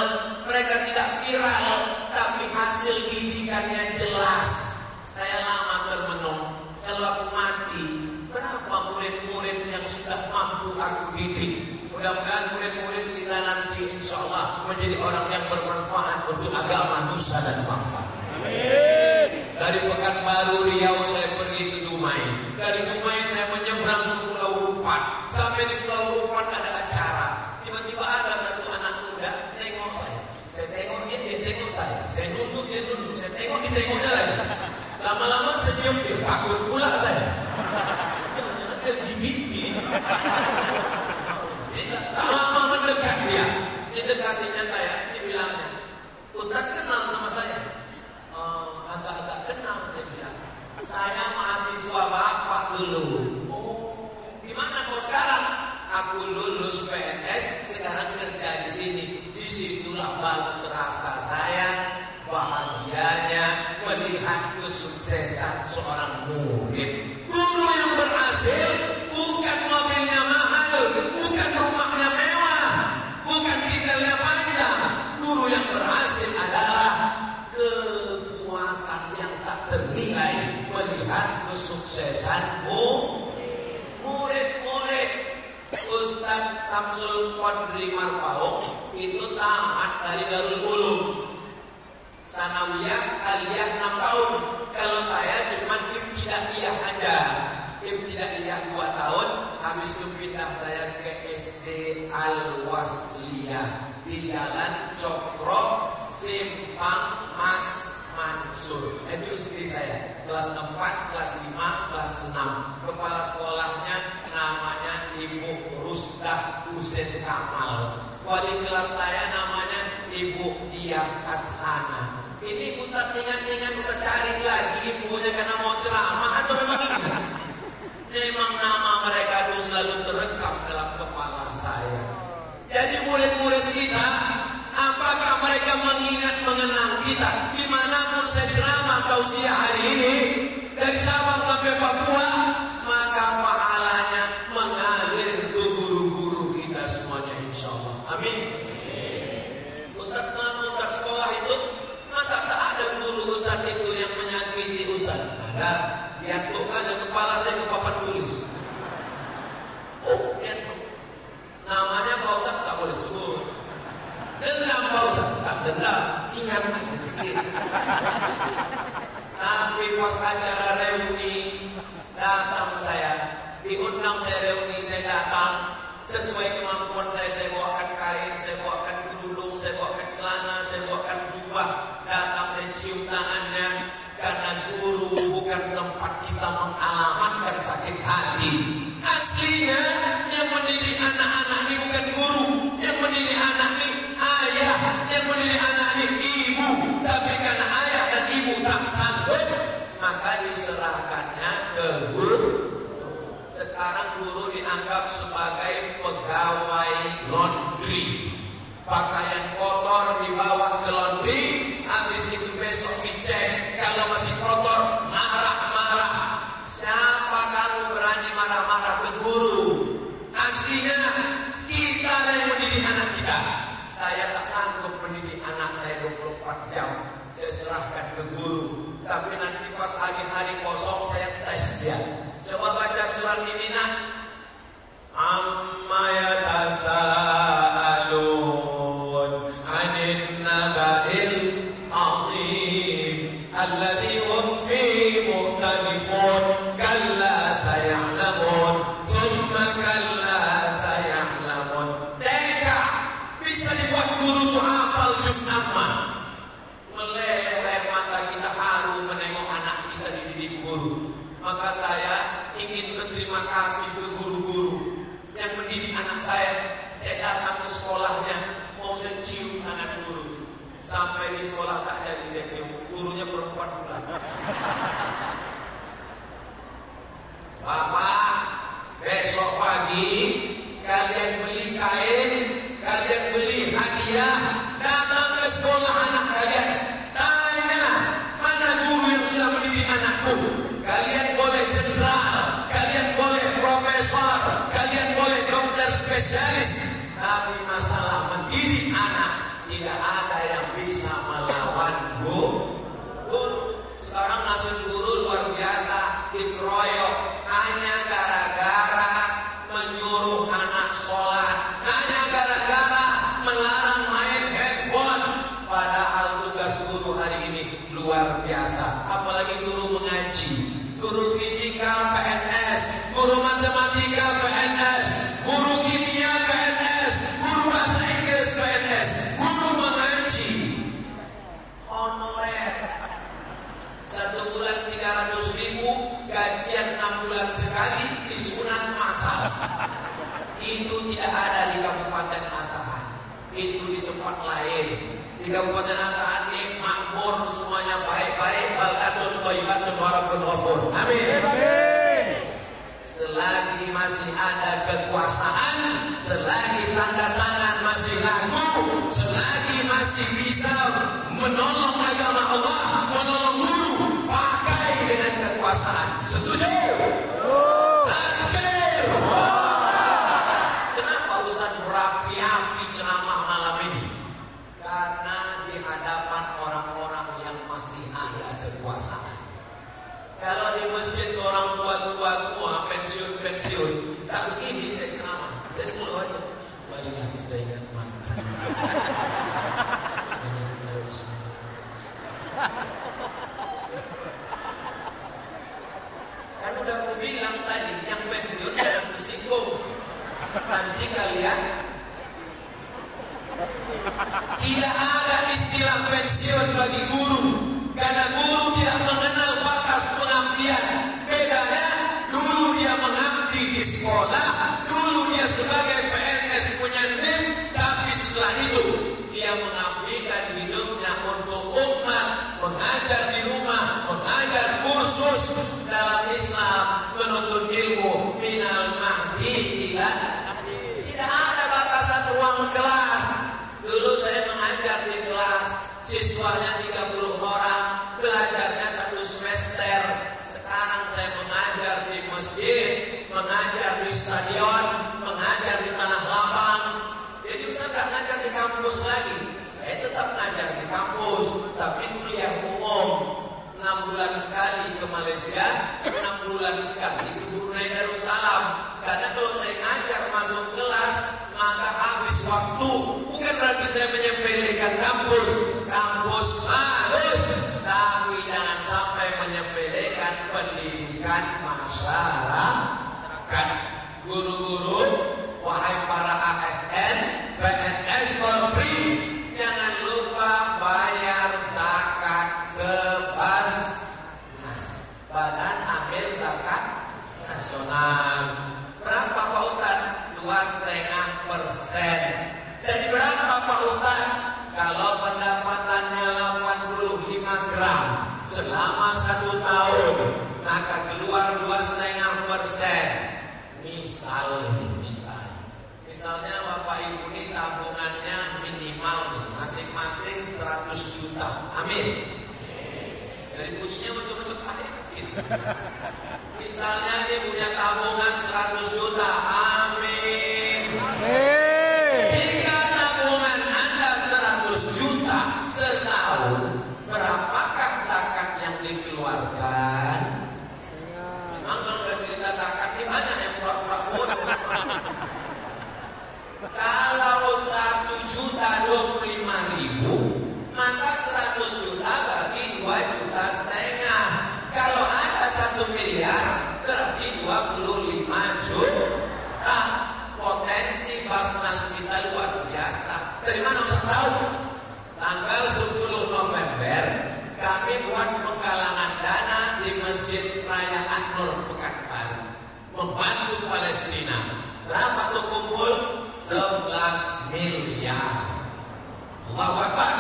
mereka tidak viral, tapi hasil didikannya jelas. Saya lama termenung, kalau aku mati, berapa murid-murid yang sudah mampu aku didik? Mudah-mudahan murid-murid kita nanti insya Allah menjadi orang yang bermanfaat untuk agama, nusa dan bangsa. Amin. Dari Pekanbaru Riau saya pergi ke Dumai. Dari Dumai saya menyeberang ke Pulau Rupat. Sampai di Pulau Rupat ada acara. Tiba-tiba ada satu anak muda tengok saya. Saya tengok dia, dia tengok saya. Saya nunduk, dia nunduk. Saya tengok, dia tengoknya lagi. Lama-lama senyum, dia takut pula saya. LGBT. Tak lama mendekat dia. Didekatinya saya, dibilangnya, Ustaz kenal sama saya? Agak-agak kenal, saya bilang. Saya mahasiswa Bapak dulu. Oh, gimana kau sekarang? Aku lulus PNS, sekarang kerja di sini. Disitulah baru terasa saya bahagianya melihat kesuksesan seorang murid. Guru yang berhasil bukan mobilnya mahal, bukan rumahnya mewah, bukan tinggalnya panjang. Guru yang berhasil adalah kepuasan yang tak ternilai melihat kesuksesan murid-murid. Ustadz Samsul Qadri Marpaung itu tamat dari Darul Ulum, sanawiyah aliyah 6 tahun. Kalau saya cuma ibtidaiyah aja. Ibtidaiyah 2 tahun, habis itu pindah saya ke SD Al-Wasliyah di Jalan Cokro Simpang Mas Mansur. Itu istri saya, kelas 4, kelas 5, kelas 6. Kepala sekolahnya namanya Ibu Rusdah Husin Kamal. Wali kelas saya namanya Ibu Diah Ashana. Ini Ustaz ingat-ingat, Ustaz cari lagi ibunya karena mau ceramah atau memang ingat? Memang nama mereka itu selalu terekam dalam kepala saya. Jadi murid-murid kita, apakah mereka mengingat mengenang kita? Dimanapun saya ceramah tausiah hari ini, dari Sabang sampai Papua, maka pahalanya mengalir ke guru-guru kita semuanya, insya Allah. Amin. Ustaz selama Ustaz sekolah itu, masa tak ada guru Ustaz itu yang menyakiti Ustaz? Ada. Diantukkan ke kepala saya ke papan tulis. Oh, diantuk. Namanya Pak Ustaz tak boleh sebut. Dendam Pak Ustaz, tak dendam. Ingat aja sedikit. Tapi pas acara reuni datang saya, diundang saya reuni, saya datang sesuai kemampuan saya bawakan kain, saya bawakan kerudung, saya bawakan celana, saya bawakan jubah. Datang saya cium tangannya, karena guru bukan tempat kita mengalamatkan sakit hati. Aslinya yang mendidik anak-anak ini bukan guru, yang mendidik anak ini ayah, yang mendidik anak ini ibu. Tapi karena ayah dan ibu tak sanggup, maka diserahkannya ke guru. Sekarang guru dianggap sebagai pegawai laundry. Pakaian kotor dibawa ke laundry, habis itu besok dicek, kalau masih kotor marah-marah. Siapa kamu berani marah-marah ke guru? Aslinya kita yang mendidik anak kita. Saya tak sanggup mendidik anak saya 24 jam. Saya serahkan ke guru. Tapi nanti pas hari kosong saya tes dia. Coba baca surat ini nak. Amma yatasaalun anin naba'il azim alladhi hum fi mukhtalifun kalla saya'lamun thumma kalla saya'lamun. Teka bisa dibuat guru itu hafal juz amma. Meleleh air mata kita haru menengok anak kita dididik guru. Maka saya ingin berterima kasih ke guru-guru yang mendidik anak saya. Saya datang ke sekolahnya, mau saya cium tangan guru. Sampai di sekolah tak jadi saya cium. Gurunya perempuan pula. Bapak, besok pagi kalian beli kain, kalian beli hadiah, datang ke sekolah anak kalian. Tanya, mana guru yang sudah mendidik anakku? Kalian boleh jenderal, kalian boleh profesor, kalian boleh dokter spesialis, tapi masalah mendidik anak tidak ada yang bisa melawan guru. Sekarang nasib guru luar biasa, dikeroyok hanya gara-gara menyuruh anak sholat, hanya gara-gara melarang main handphone. Padahal tugas guru hari ini luar biasa, apalagi guru mengaji. Guru fisika PNS, guru matematika PNS, guru kimia PNS, guru bahasa Inggris PNS, guru mengaji honorer. 1 bulan 300.000, gajian 6 bulan sekali, disunat massal. Itu tidak ada di Kabupaten Asahan, itu di tempat lain. Di Kabupaten Asahan ini makmur, semuanya baik-baik, baldatun thayyibatun wa rabbun ghafur. Amin. Amin. Selagi masih ada kekuasaan, selagi tanda tangan masih laku, selagi masih bisa menolong agama Allah, menolong guru, pakai dengan kekuasaan. Setuju? Takbir. Kenapa Ustaz berapi-api ceramah malam ini? Karena di hadapan orang-orang yang masih ada kekuasaan. Kalau di masjid orang tua-tua semua pensiun, tak begini saya ceramah. Saya selalu aja, marilah kita ingat mantan. Kan udah aku bilang tadi, yang pensiun jangan tersinggung. Nanti kalian tetap ngajar di kampus, tapi kuliah umum 6 bulan sekali ke Malaysia, 6 bulan sekali ke Brunei Darussalam. Karena kalau saya ngajar masuk kelas, maka habis waktu. Bukan berarti saya menyepelekan kampus. Kampus harus, tapi jangan sampai menyepelekan pendidikan masyarakat. Guru-guru, wahai para ASN, PNS, Polri, jangan lupa bayar zakat ke Basnas, Badan Amil Zakat Nasional. Berapa Pak Ustaz? 2,5%. Jadi berapa Pak Ustaz? Kalau pendapatannya 85 gram selama 1 tahun, maka keluar 2,5%. Misalnya Bapak Ibu ini tabungannya minimal nih, masing-masing 100 juta. Amin. Dari bunyinya macam-macam yakin. Misalnya dia punya tabungan 100 juta. Amin. Jika tabungan Anda 100 juta setahun, berapakah zakat yang dikeluarkan? Memang kalau udah cerita zakat ini banyak yang pura-pura bodoh. Kalau 1.025.000, maka 100 juta bagi 2,5 juta. Kalau ada 1 miliar, berarti 25 juta. Potensi Basnas kita luar biasa. Dari mana Ustaz tahu? Tanggal 10 November, kami buat penggalangan dana di Masjid Raya An-Nur Pekanbaru, membantu Palestina. Berapa tuh kumpul? 11 miliar. Allahu Akbar.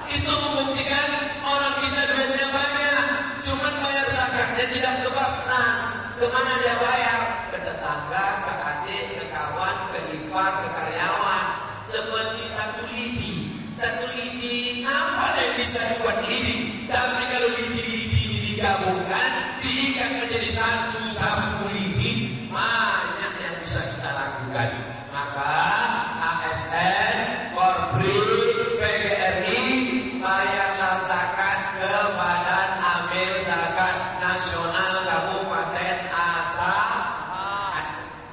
Itu membuktikan orang kita duitnya banyak, cuman bayar zakatnya tidak ke Basnas. Kemana dia bayar? Ke tetangga, ke adik, ke kawan, ke ipar, ke karyawan. Seperti satu lidi, apa yang bisa dibuat lidi? Tapi kalau lidi ini digabungkan, diikat menjadi satu sapu lidi, banyak yang bisa kita lakukan. Maka ASN, Polri, PGRI, bayarlah zakat ke Badan Amil Zakat Nasional Kabupaten Asahan.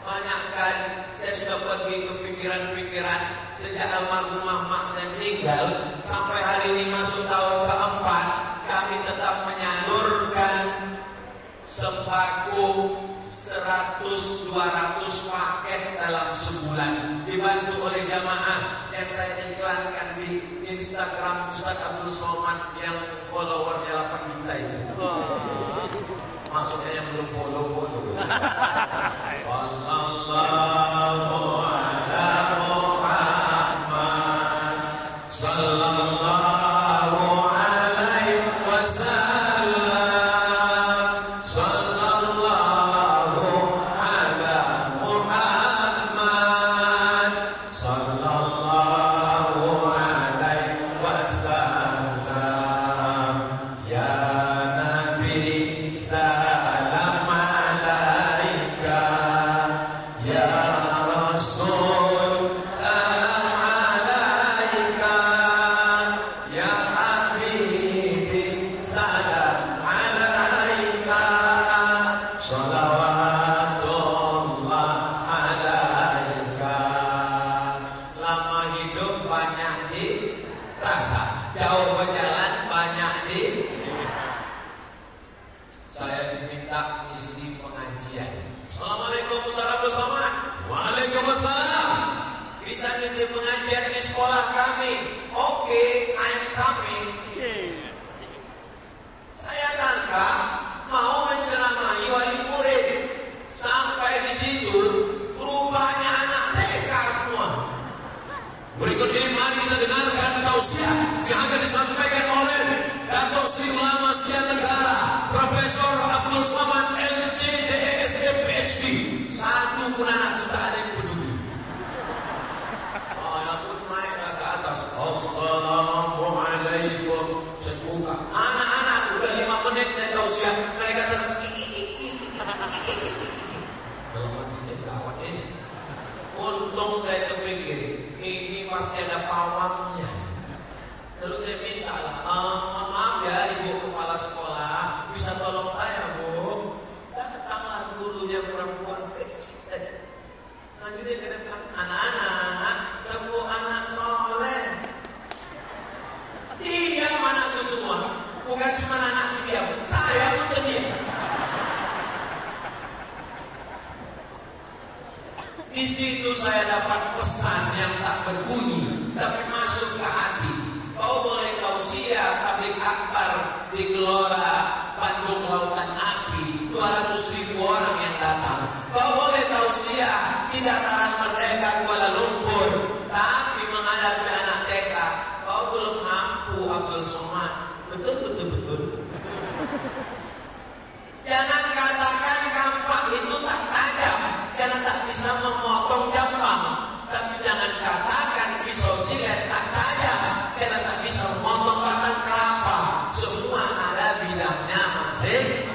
Banyak sekali. Saya sudah pergi ke pikiran-pikiran sejak almarhumah mak saya meninggal sampai hari ini masuk tahun keempat, kami tetap menyalurkan sembako 100-200 paket dalam sebulan, dibantu oleh jamaah yang saya iklankan di Instagram Ustaz Abdul Somad yang followernya 8 juta itu. Maksudnya yang belum follow. Sallallahu ala Muhammad sallallahu alaihi wasallam sallallahu ala Muhammad sallallahu alaihi wasallam itu saya dapat pesan yang tak berbunyi, tapi masuk ke hati. Kau boleh tausiah tabligh akbar di Gelora Bandung Lautan Api, 200.000 orang yang datang. Kau boleh tausiah di Dataran Merdeka Kuala Lumpur, tapi menghadapi anak TK kau belum mampu, Abdul Somad. Betul. Jangan katakan kampak itu tak tajam karena tak bisa memotong jambang, tapi jangan katakan pisau silet tak tajam karena tak bisa memotong batang kelapa. Semua ada bidangnya masing.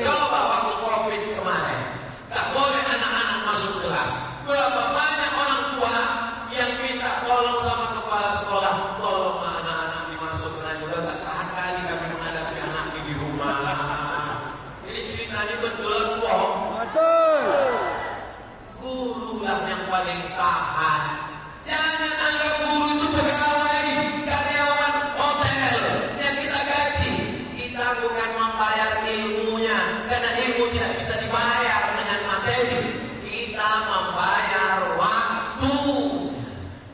Coba waktu COVID kemarin, tak boleh anak-anak masuk kelas. Berapa banyak orang tua yang minta tolong sama kepala sekolah, tolonglah anak-anak dimasukkan. Sudah tak tahan kali kami menghadapi anak di rumah. Ini ceritanya betul bohong. Betul. Guru lah yang paling tahan. Jangan anggap guru itu pegawai, karyawan hotel yang kita gaji. Kita bukan membayar ilmunya, karena ilmu tidak bisa dibayar dengan materi. Kita membayar waktu.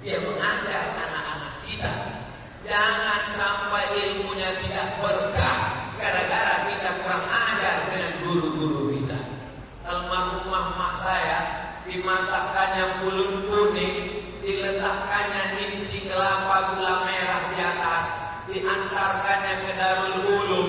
Dia mengajar anak-anak kita. Jangan sampai ilmunya tidak berkah gara-gara kita kurang ajar dengan guru-guru kita. Almarhumah mak saya dimasakkannya pulut kuning, diletakkannya inti kelapa gula merah di atas, diantarkannya ke Darul Ulum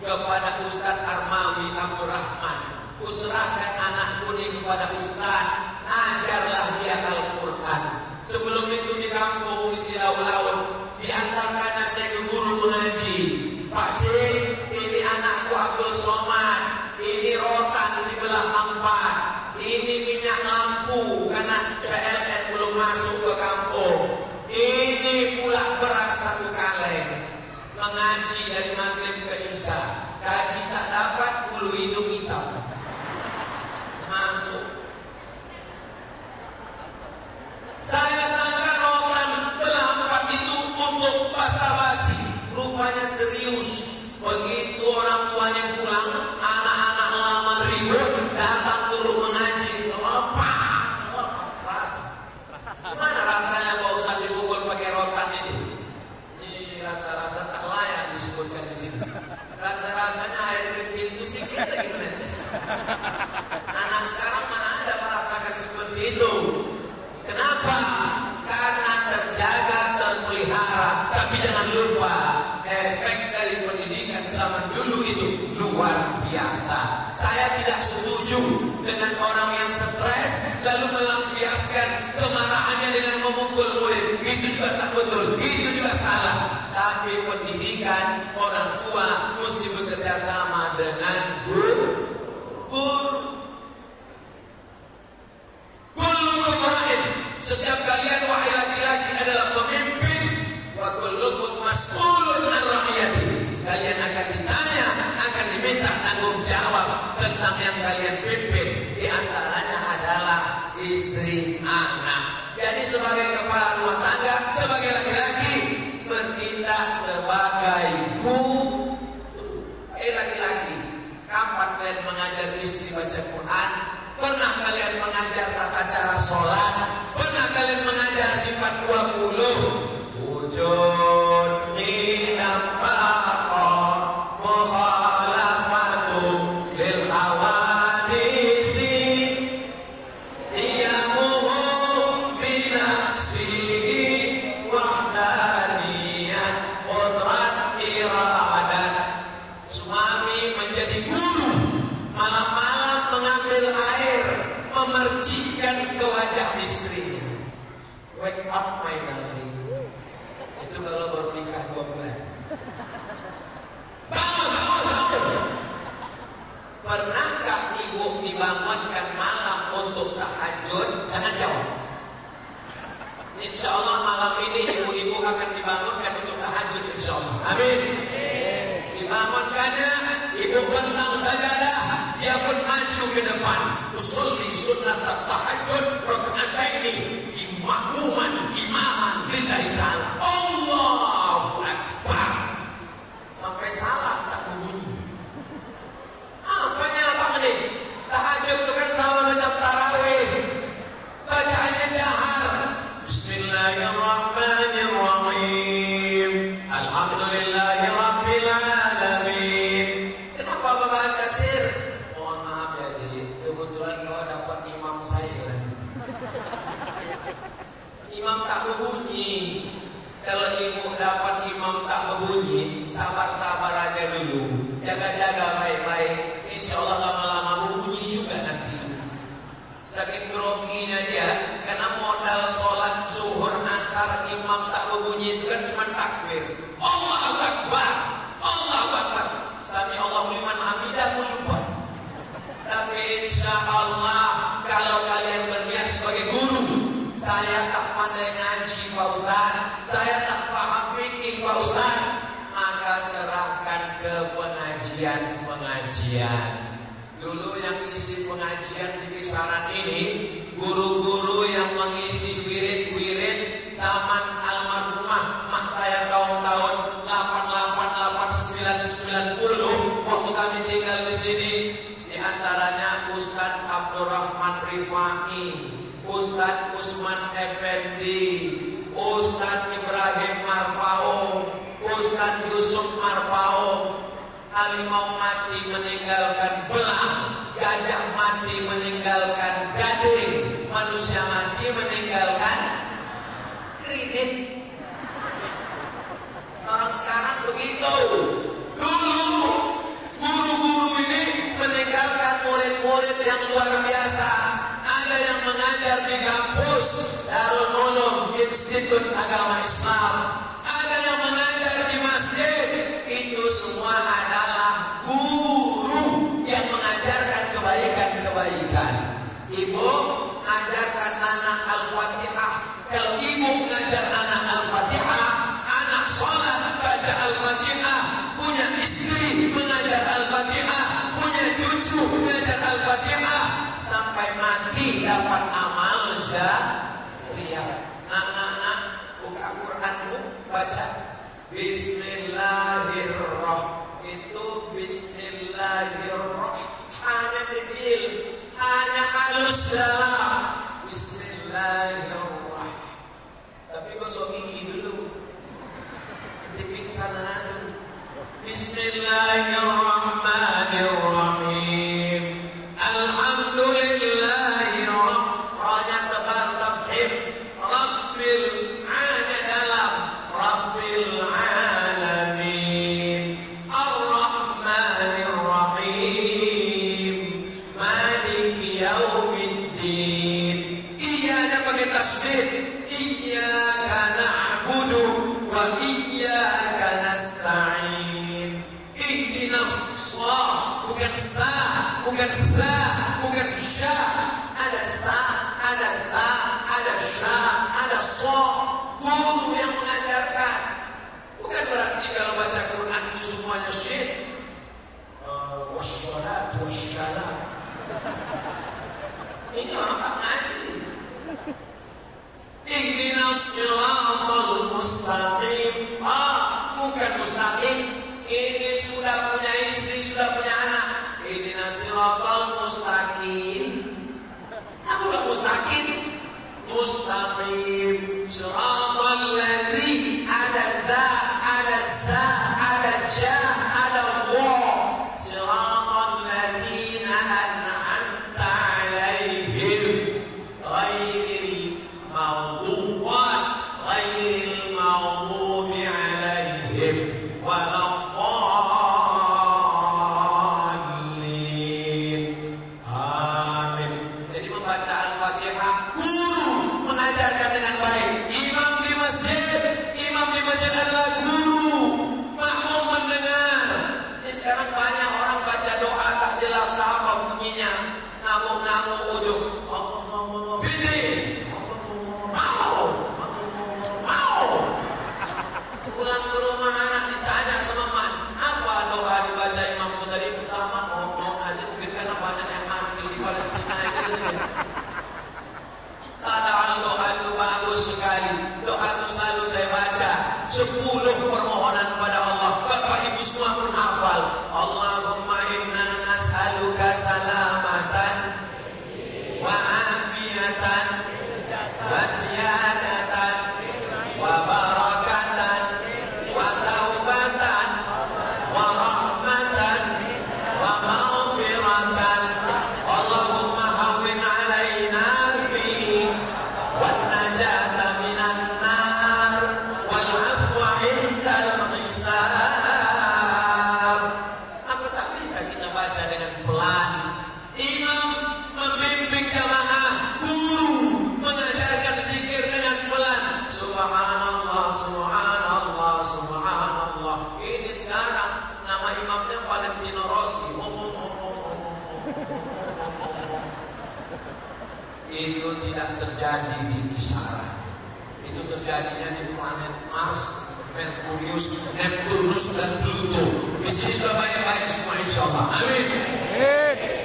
kepada Ustadz Armawi Abdul Rahman. Kuserahkan anak kuning kepada Ustadz, ajarlah dia Al-Quran. Sebelum itu di kampung di Silau-Laut, diantarkannya saya ke guru mengaji. Pak Cik, ini anakku Abdul Somad, ini rotan dibelah 4, ini minyak lampu karena PLN belum masuk ke kampung, ini pula beras 1 kaleng. Mengaji dari maghrib ke isya, gaji tak dapat, bulu hidung hitam masuk. Saya sangka rotan belah 4 itu untuk basa-basi, rupanya serius. Begitu orang tuanya pulang, anak-anak lama ribut, datang turun mengaji. Rasa. Gimana rasanya Pak Ustaz dipukul pakai rotan ini? Ini rasa-rasa tak layak disebutkan di sini. Rasa-rasanya air kecil itu sedikit lagi menetes. Anak sekarang mana ada merasakan seperti itu? Kenapa? Karena terjaga, terpelihara. Tapi jangan lupa, efek dari pendidikan zaman dulu itu luar biasa. Saya tidak setuju dengan orang yang stres lalu melampiaskan kemarahannya dengan memukul murid. Itu juga tak betul, itu juga salah. Tapi pendidikan orang tua mesti bekerja sama dengan guru. Setiap kalian wahai laki-laki adalah pemimpin. Wa kullukum mas'ulun an ra'iyati. Kalian akan ditanya, akan diminta tanggung jawab tentang yang kalian pimpin. Di antaranya adalah istri, anak. Jadi sebagai kepala rumah tangga, sebagai laki-laki, bertindak sebagai guru. Laki-laki, kapan kalian mengajar istri baca Quran? Pernah kalian mengajar tata cara sholat? Pernah kalian mengajar sifat 20? Wujud tidak baqa mukhalafatu lil hawadisi iyamuhu binafsihi wahdaniyat qudrat iradat. Suami menjadi guru, malam-malam mengambil air, memercikkan ke wajah istrinya. Wake up my darling. Itu kalau baru nikah 2 bulan. Bangun. Pernahkah ibu dibangunkan malam untuk tahajud? Jangan jawab. Insya Allah malam ini ibu-ibu akan dibangunkan untuk tahajud, insya Allah. Amin. Dibangunkannya, ibu bentang sajadah, dia pun maju ke depan. Usulli sunnat tahajud raka'ataini imaman lillahi ta'ala. Allahu Akbar. Sampai salah tak berbunyi. Apanya apa ini? Tahajud itu kan sama macam tarawih. Baca jaga-jaga baik-baik. Insya Allah lama-lama bunyi juga nanti. Sakit groginya dia, karena modal sholat zuhur, asar, imam tak berbunyi itu kan cuma takbir. Allahu Akbar, Allahu Akbar. Sami Allahu liman hamidah lupa. Tapi insya Allah kalau kalian berniat sebagai guru, saya tak pandai ngaji Pak Ustaz, saya tak paham fikih Pak Ustaz, maka serahkan ke pengajian. Dulu yang isi pengajian di kisaran ini, guru-guru yang mengisi wirid-wirid zaman almarhumah mak saya tahun-tahun 88, 89, 90 waktu kami tinggal di sini. Di antaranya Ustadz Abdurrahman Rifai, Ustadz Usman Effendi, Ustadz Ibrahim Marfao, Ustadz Yusuf Marfao. Halimau mati meninggalkan belang, gajah mati meninggalkan gading, manusia mati meninggalkan kredit. Orang sekarang begitu. Dulu guru-guru ini meninggalkan murid-murid yang luar biasa. Ada yang mengajar di kampus Darul Ulum Institut Agama Islam, ada yang mengajar di masjid. Itu semua adalah guru yang mengajarkan kebaikan-kebaikan. Ibu ajarkan anak Al-Fatihah. Kalau ibu mengajar anak Al-Fatihah, anak sholat baca Al-Fatihah, punya istri mengajar Al-Fatihah, punya cucu mengajar Al-Fatihah, sampai mati dapat amal jariah. Anak-anak buka Quranmu, baca Bismillahirrahmanirrahim. Itu Bismillahirrahmanirrahim. Hanya kecil, hanya halus dalam. Bismillahirrahmanirrahim. Tapi gosok gigi dulu, nanti pingsan dulu. Bismillahirrahmanirrahim. Alhamdulillahirrahmanirrahim. Ranya tebal tafhim. Rabbil ana dalam Rabbil alamin. Ar-Rahmanir Rahim. Maliki yaumiddin. Iyana pakai tasbih. Iyyaka na'budu wa iyyaka nasta'in. Ihdinas shalah, bukan sa, bukan tha, bukan sya. Ada sa, ada tha, ada sya, ada so. Guru yang mengajarkan. Bukan berarti kalau baca Quran itu semuanya syir. Wassalatu wassalam. Ini orang tak ngaji. Ihdinas siratal mustaqim. Bukan mustaqim. Ini sudah punya istri, sudah punya anak. Ihdinas siratal mustaqim. Apa bukan mustaqim? Mustaqim. Siratal ladzi ada dha, ada sa, ada ja, ada dha. Siratal ladzina an'amta 'alaihim ghairil maghdubi 'alaihim waladdallin. Amin. Jadi membaca Al-Fatihah, guru mengajarkan dengan baik. Imam di masjid adalah guru. Makmum mendengar. Ini sekarang banyak orang baca doa tak jelas tak apa bunyinya. Ngamuk-ngamuk ujung. Mau. Pulang ke rumah anak ditanya sama man, apa doa dibaca imamku tadi? Pertama ngomong aja, mungkin karena banyak yang mati di Palestina itu. Doa itu bagus sekali. Doa itu selalu saya baca 10 permohonan kepada Allah. Bapak ibu semua pun hafal. Allahumma inna nas'aluka salamatan wa afiatan wa siyadatan wa barakatan wa taubatan wa rahmatan Valentino Rossi. Itu tidak terjadi di kisaran. Itu terjadinya di planet Mars, Merkurius, Neptunus dan Pluto. Di sini sudah banyak-banyak semua insyaallah. Amin.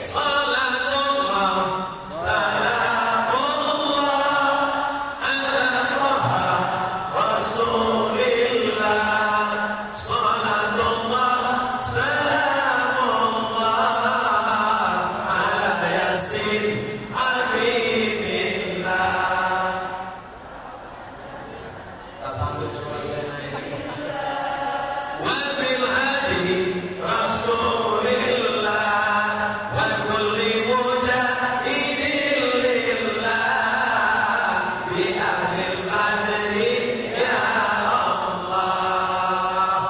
Salatullah, salamullah ala Taha Rasulillah. Salatullah, salamullah ala Yasin Habibillah. Tak sanggup suara saya naik. Wa bil hadi Rasulillah wa kulli mujahidin lillah bi ahlil badri ya Allah.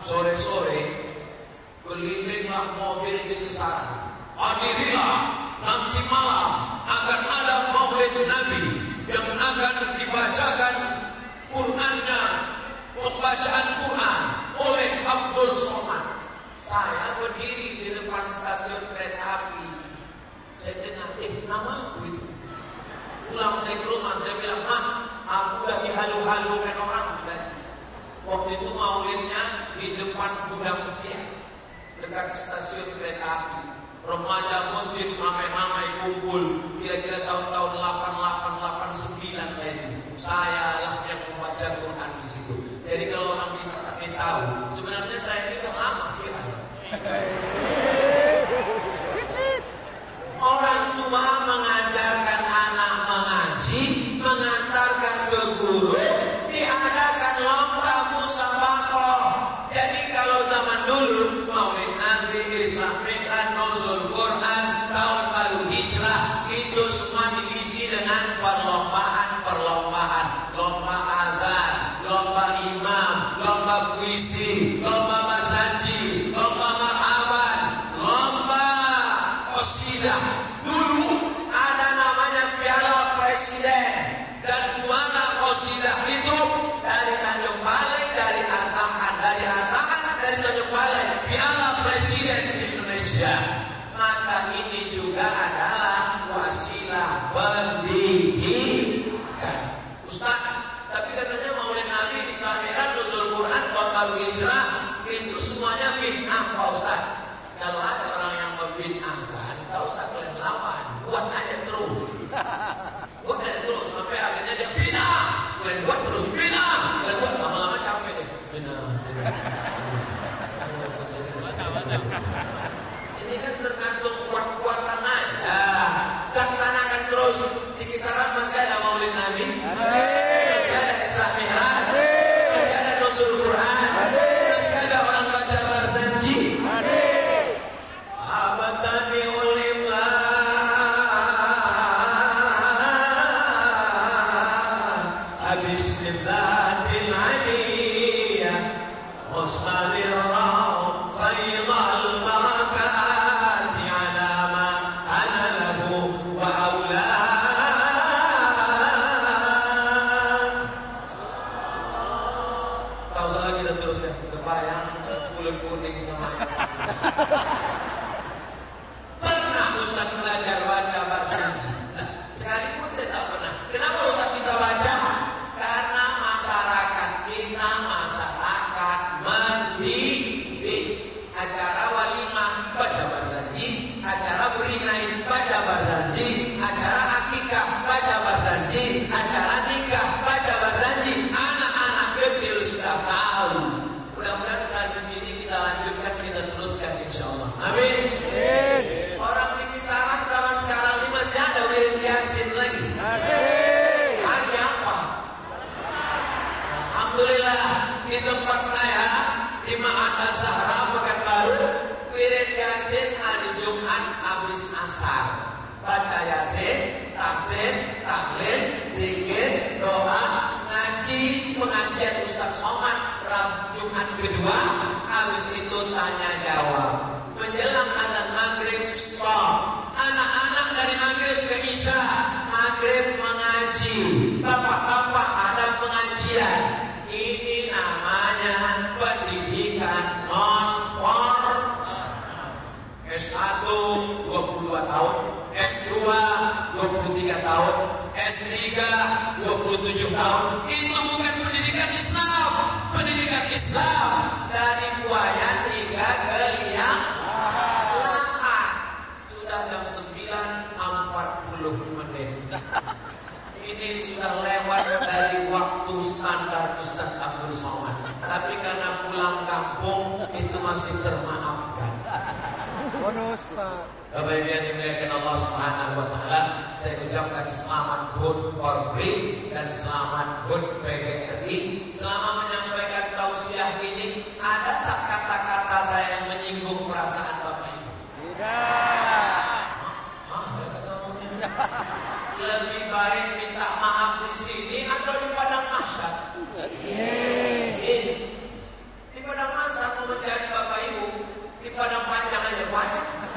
Sore-sore kelilinglah mobil di kisaran. Hadirilah nanti malam akan ada maulid Nabi yang akan dibacakan Qur'annya, pembacaan Quran oleh Abdul Somad. Saya berdiri di depan stasiun kereta api. Saya dengar, nama aku itu. Pulang saya ke rumah, saya bilang, "Mah, aku udah dihalu-halukan orang." Waktu itu maulidnya di depan gudang siap dekat stasiun kereta api. Remaja masjid ramai-ramai kumpul. Kira-kira tahun-tahun 88, 89 lah itu. Saya lah yang membaca Quran di situ. Jadi kalau orang bisa tapi tahu, sebenarnya saya ini udah lama viral. Orang tua mengajarkan anak mengaji, mengantarkan ke guru, diadakan lomba musabaqah. Jadi kalau zaman dulu maulid Nabi, Isra Mi'raj, nuzul Quran, tahun baru hijrah, itu semua diisi dengan perlombaan, lomba azan, lomba imam, lomba puisi, lomba barzanji, lomba marhaban, lomba qasidah. Dulu ada namanya Piala Presiden, dan juara qasidah itu dari Tanjung Balai, dari Asahan, dari Tanjung Balai, Piala Presiden Indonesia. Maka ini juga adalah wasilah pendidikan. Ustaz, tapi katanya maulid Nabi, Isra Mi'raj, nuzul Quran, tahun baru hijrah, itu semuanya bid'ah Pak Ustaz. Kalau ada orang yang membid'ahkan, tak usah kalian lawan, buat aja terus. Buat aja terus sampai akhirnya dia bid'ah. Kalian buat terus bid'ah. Kalian buat lama-lama capek deh. Bid'ah. Ini kan tergantung kuat-kuatan aja. Laksanakan terus. Di kisaran masih ada maulid Nabi, masih ada Isra Mi'raj, masih ada nuzul Quran, masih ada orang baca barzanji. Abatani ulimlah abismillatil aliyah mustadir faidal barakati ala ma ana lahu wa aulad. Tak usah lagi dah teruskan. Kebayang kulit kuning sama pernah Ustaz belajar baca barzanji? Nah, sekalipun saya tak pernah. Kenapa Ustaz bisa baca? Karena masyarakat kita masyarakat mendidik. Acara walimah baca barzanji, acara berinai baca barzanji, acara akikah baca barzanji, acara nikah baca barzanji. Anak-anak kecil sudah tahu. Mudah-mudahan dari sini kita lanjutkan, kita teruskan insyaallah. Amin. Orang di kisaran zaman sekarang ini masih ada wirid Yasin lagi. Hari apa? Alhamdulillah di tempat saya di Ma'had Az-Zahra Pekanbaru, wirid Yasin hari Jumat habis asar. Baca Yasin, tahlil, zikir, doa, ngaji, pengajian Ustaz Somad Jumat kedua, habis itu tanya jawab. Menjelang azan maghrib stop. Anak-anak dari maghrib ke isya, maghrib mengaji, bapak-bapak ada pengajian. Ini namanya pendidikan non formal. 27 tahun. Itu bukan pendidikan Islam. Pendidikan Islam dari buayan hingga ke liang lahat. Sudah jam 9.40 menit. Ini sudah lewat dari waktu standar Ustaz Abdul Somad. Tapi karena pulang kampung itu masih termaafkan. Bonus Pak. Bapak Ibu yang dimuliakan Allah Subhanahu wa taala, saya ucapkan selamat HUT Korpri dan selamat HUT PGRI. Selama menyampaikan tausiah ini, ada tak kata-kata saya yang menyinggung perasaan Bapak Ibu? Tidak. Ada kata-katanya. Lebih baik minta maaf di sini atau di padang mahsyar? Di padang mahsyar mau mencari Bapak Ibu, di padang panjang aja banyak.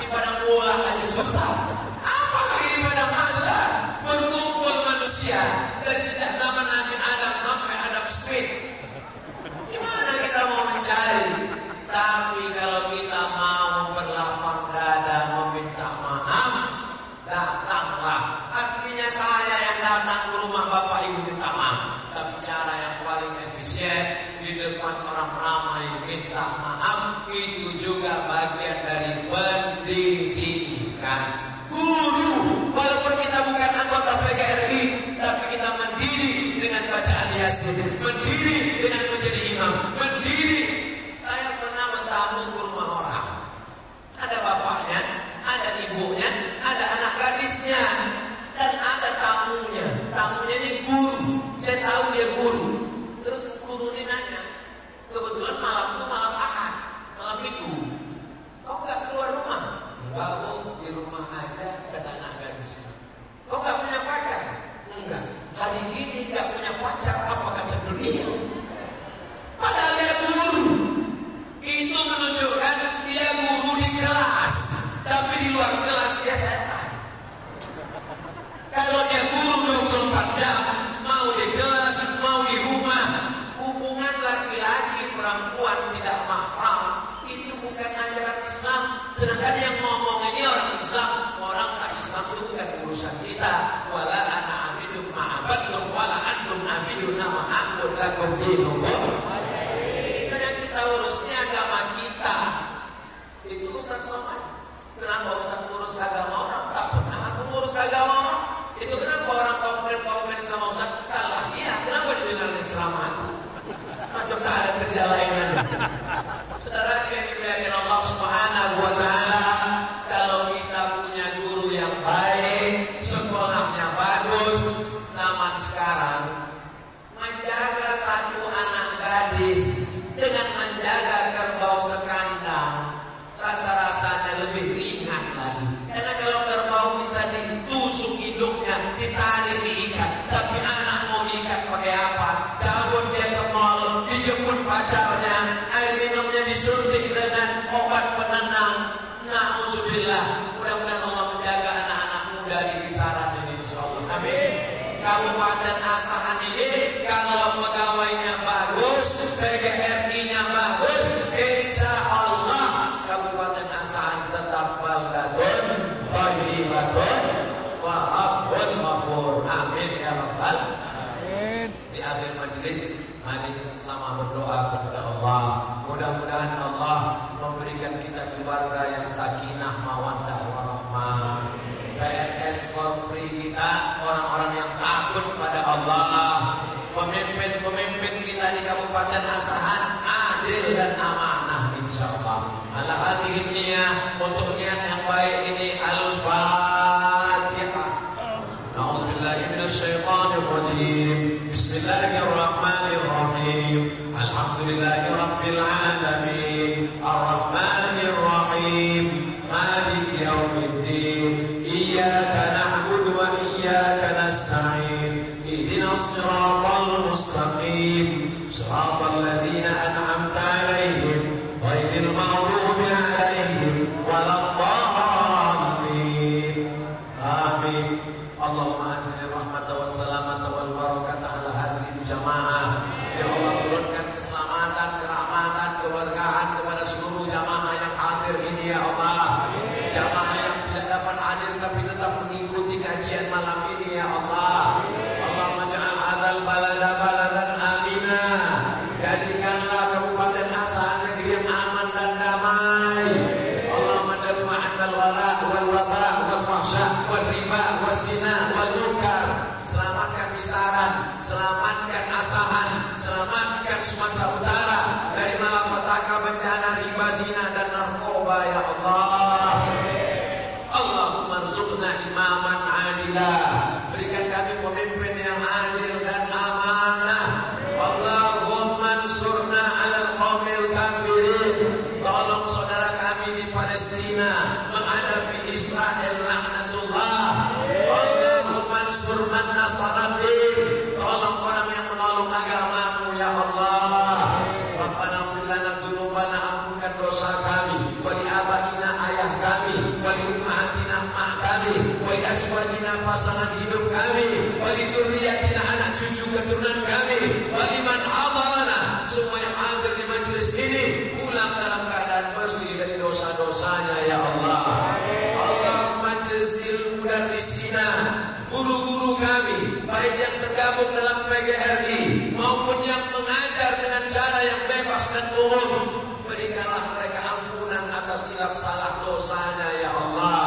Di padang bola aja susah. Apakah di padang mahsyar berkumpul manusia dari sejak zaman Nabi Adam sampai Adam Smith? Gimana kita mau mencari? Tapi kalau kita mau berlapang dada meminta maaf, datanglah. Aslinya saya yang datang ke rumah Bapak Ibu minta maaf. Tapi cara yang paling efisien di depan orang ramai minta maaf, itu juga bagian dari pendidikan. Guru, walaupun kita bukan anggota PGRI, tapi kita mendidik dengan bacaan Yasin, mendidik dengan menjadi imam, mendidik. Saya pernah bertamu ke rumah orang. Ada bapaknya, ada ibunya, ada anak gadisnya, dan ada tamunya. Tamunya ini guru. Saya tahu dia guru. Terus guru ini nanya, kebetulan malam itu malam Ahad, malam Minggu. Kau nggak keluar rumah? Enggak, Bu, di rumah aja, kata anak gadisnya. Kau nggak punya pacar? Enggak. Hari ini nggak punya pacar, apa kata dunia? Padahal dia guru. Itu menunjukkan dia guru di kelas, tapi di luar kelas dia setan. Kalau dia guru 24 jam, mau di kelas, mau di rumah, hubungan laki-laki perempuan tidak mahram, itu bukan ajaran Islam. Sedangkan yang ngomong ini orang Islam, orang tak Islam itu bukan urusan kita. Wala ana abidun ma'abadun, wala antum abidun ma'abud lakum dinukum. Itu yang kita urusnya agama kita. Itu Ustaz Somad. Kenapa Ustaz urus agama orang? Tak pernah aku urus agama orang. Itu kenapa orang komplain sama Ustaz? Salah dia. Kenapa didengarkan ceramah aku? Macam tak ada kerja lain aja. Saudara yang dimuliakan Allah Subhanahu wa taala, kalau kita punya guru yang baik, sekolahnya bagus, zaman sekarang menjaga satu anak gadis dengan menjaga kerbau sekandang, rasa-rasanya lebih ringan lagi. Karena kalau kerbau bisa ditusuk hidungnya, ditarik diikat, tapi anak mau diikat pakai apa? Cabut dia ke mall, dijemput pacarnya, air minumnya disuntik dengan obat penenang. Na'udzubillah. Mudah-mudahan Allah menjaga anak-anak muda di kisaran ini, insyaallah. Amin. Kabupaten Asahan ini kalau pegawainya bagus, PGRI-nya bagus, insya Allah Kabupaten Asahan tetap baldatun, thayyibatun, wa habbun ghafur. Amin ya rabbal alamin. Di akhir majelis, mari kita sama berdoa kepada Allah. Mudah-mudahan Allah memberikan kita keluarga yang sakinah, mawaddah, warahmah. PNS Korpri kita orang-orang yang takut pada Allah. Pemimpin-pemimpin kita di Kabupaten Asahan adil dan amanah, insyaallah. Ala hadhihi niyah, untuk niat yang baik ini, Al-Fatihah. A'udzubillahi minasyaitonir rajim. Bismillahirrahmanirrahim. Alhamdulillahi rabbil alamin. Arrahmanir rahim. Maliki yaumiddin. Iyyaka na'budu wa iyyaka nasta'in. Ihdinas siratal mustaqim. Siratal ladzina an'amta 'alaihim ghairil maghdubi 'alaihim waladdallin. Amin. Allahumma anzil rahmata wassalamata wal barakata ala hadhihi jamaah. Ya Allah, turunkan keselamatan, kerahmatan, keberkahan kepada seluruh jamaah yang hadir ini ya Allah. damai. Allahumma dafa'na al-ghala' wal-waba' wal-fahsya' wal-riba wal-zina wal-munkar. Selamatkan kisaran, selamatkan Asahan, selamatkan Sumatera Utara dari malapetaka bencana riba, zina dan narkoba ya Allah. Allahumma rzuqna imaman adila. Berikan kami pemimpin yang adil dan amanah. Allahumma ansurna 'alal qaumil kafirin. Tolong saudara kami di Palestina menghadapi Israel laknatullah. Allahumma ansur man nasara din. Tolong orang yang menolong agamamu ya Allah. Rabbana ighfir lana dzunubana, ampunkan dosa kami, wa li abaina ayah kami, wa li ummahatina emak kami, wa li azwajina pasangan hidup kami, wa li dzurriyyatina anak cucu keturunan kami, wa liman hadarana, semua yang hadir di majelis ini pulang dalam keadaan bersih dari dosa-dosanya ya Allah. Allahumma jazil mudarrisina, guru-guru kami baik yang tergabung dalam PGRI maupun yang mengajar dengan cara yang bebas dan umum, berikanlah mereka ampunan atas silap salah dosanya ya Allah.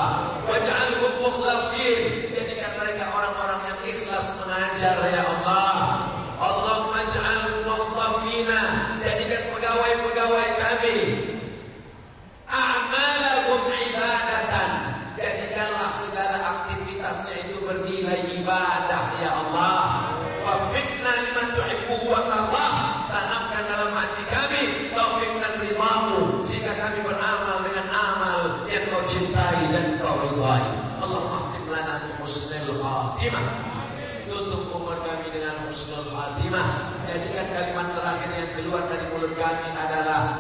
Waj'alhum mukhlasin, jadikan mereka orang-orang yang ikhlas mengajar ya Allah. Allahumma ij'al muwazzafina, jadikan pegawai-pegawai kami a'malahum ibadatan, jadikanlah segala aktivitasnya itu bernilai ibadah ya Allah. Wafiqna liman tuhibbuhu wa tardah, tanamkan dalam hati kami taufik dan ridhamu sehingga kami beramal dengan amal yang kau cintai dan kau ridhai. Allahumma khtim lana bi husnil khatimah, tutup umur kami dengan husnul khatimah. Jadikan kalimat terakhir yang keluar dari mulut kami adalah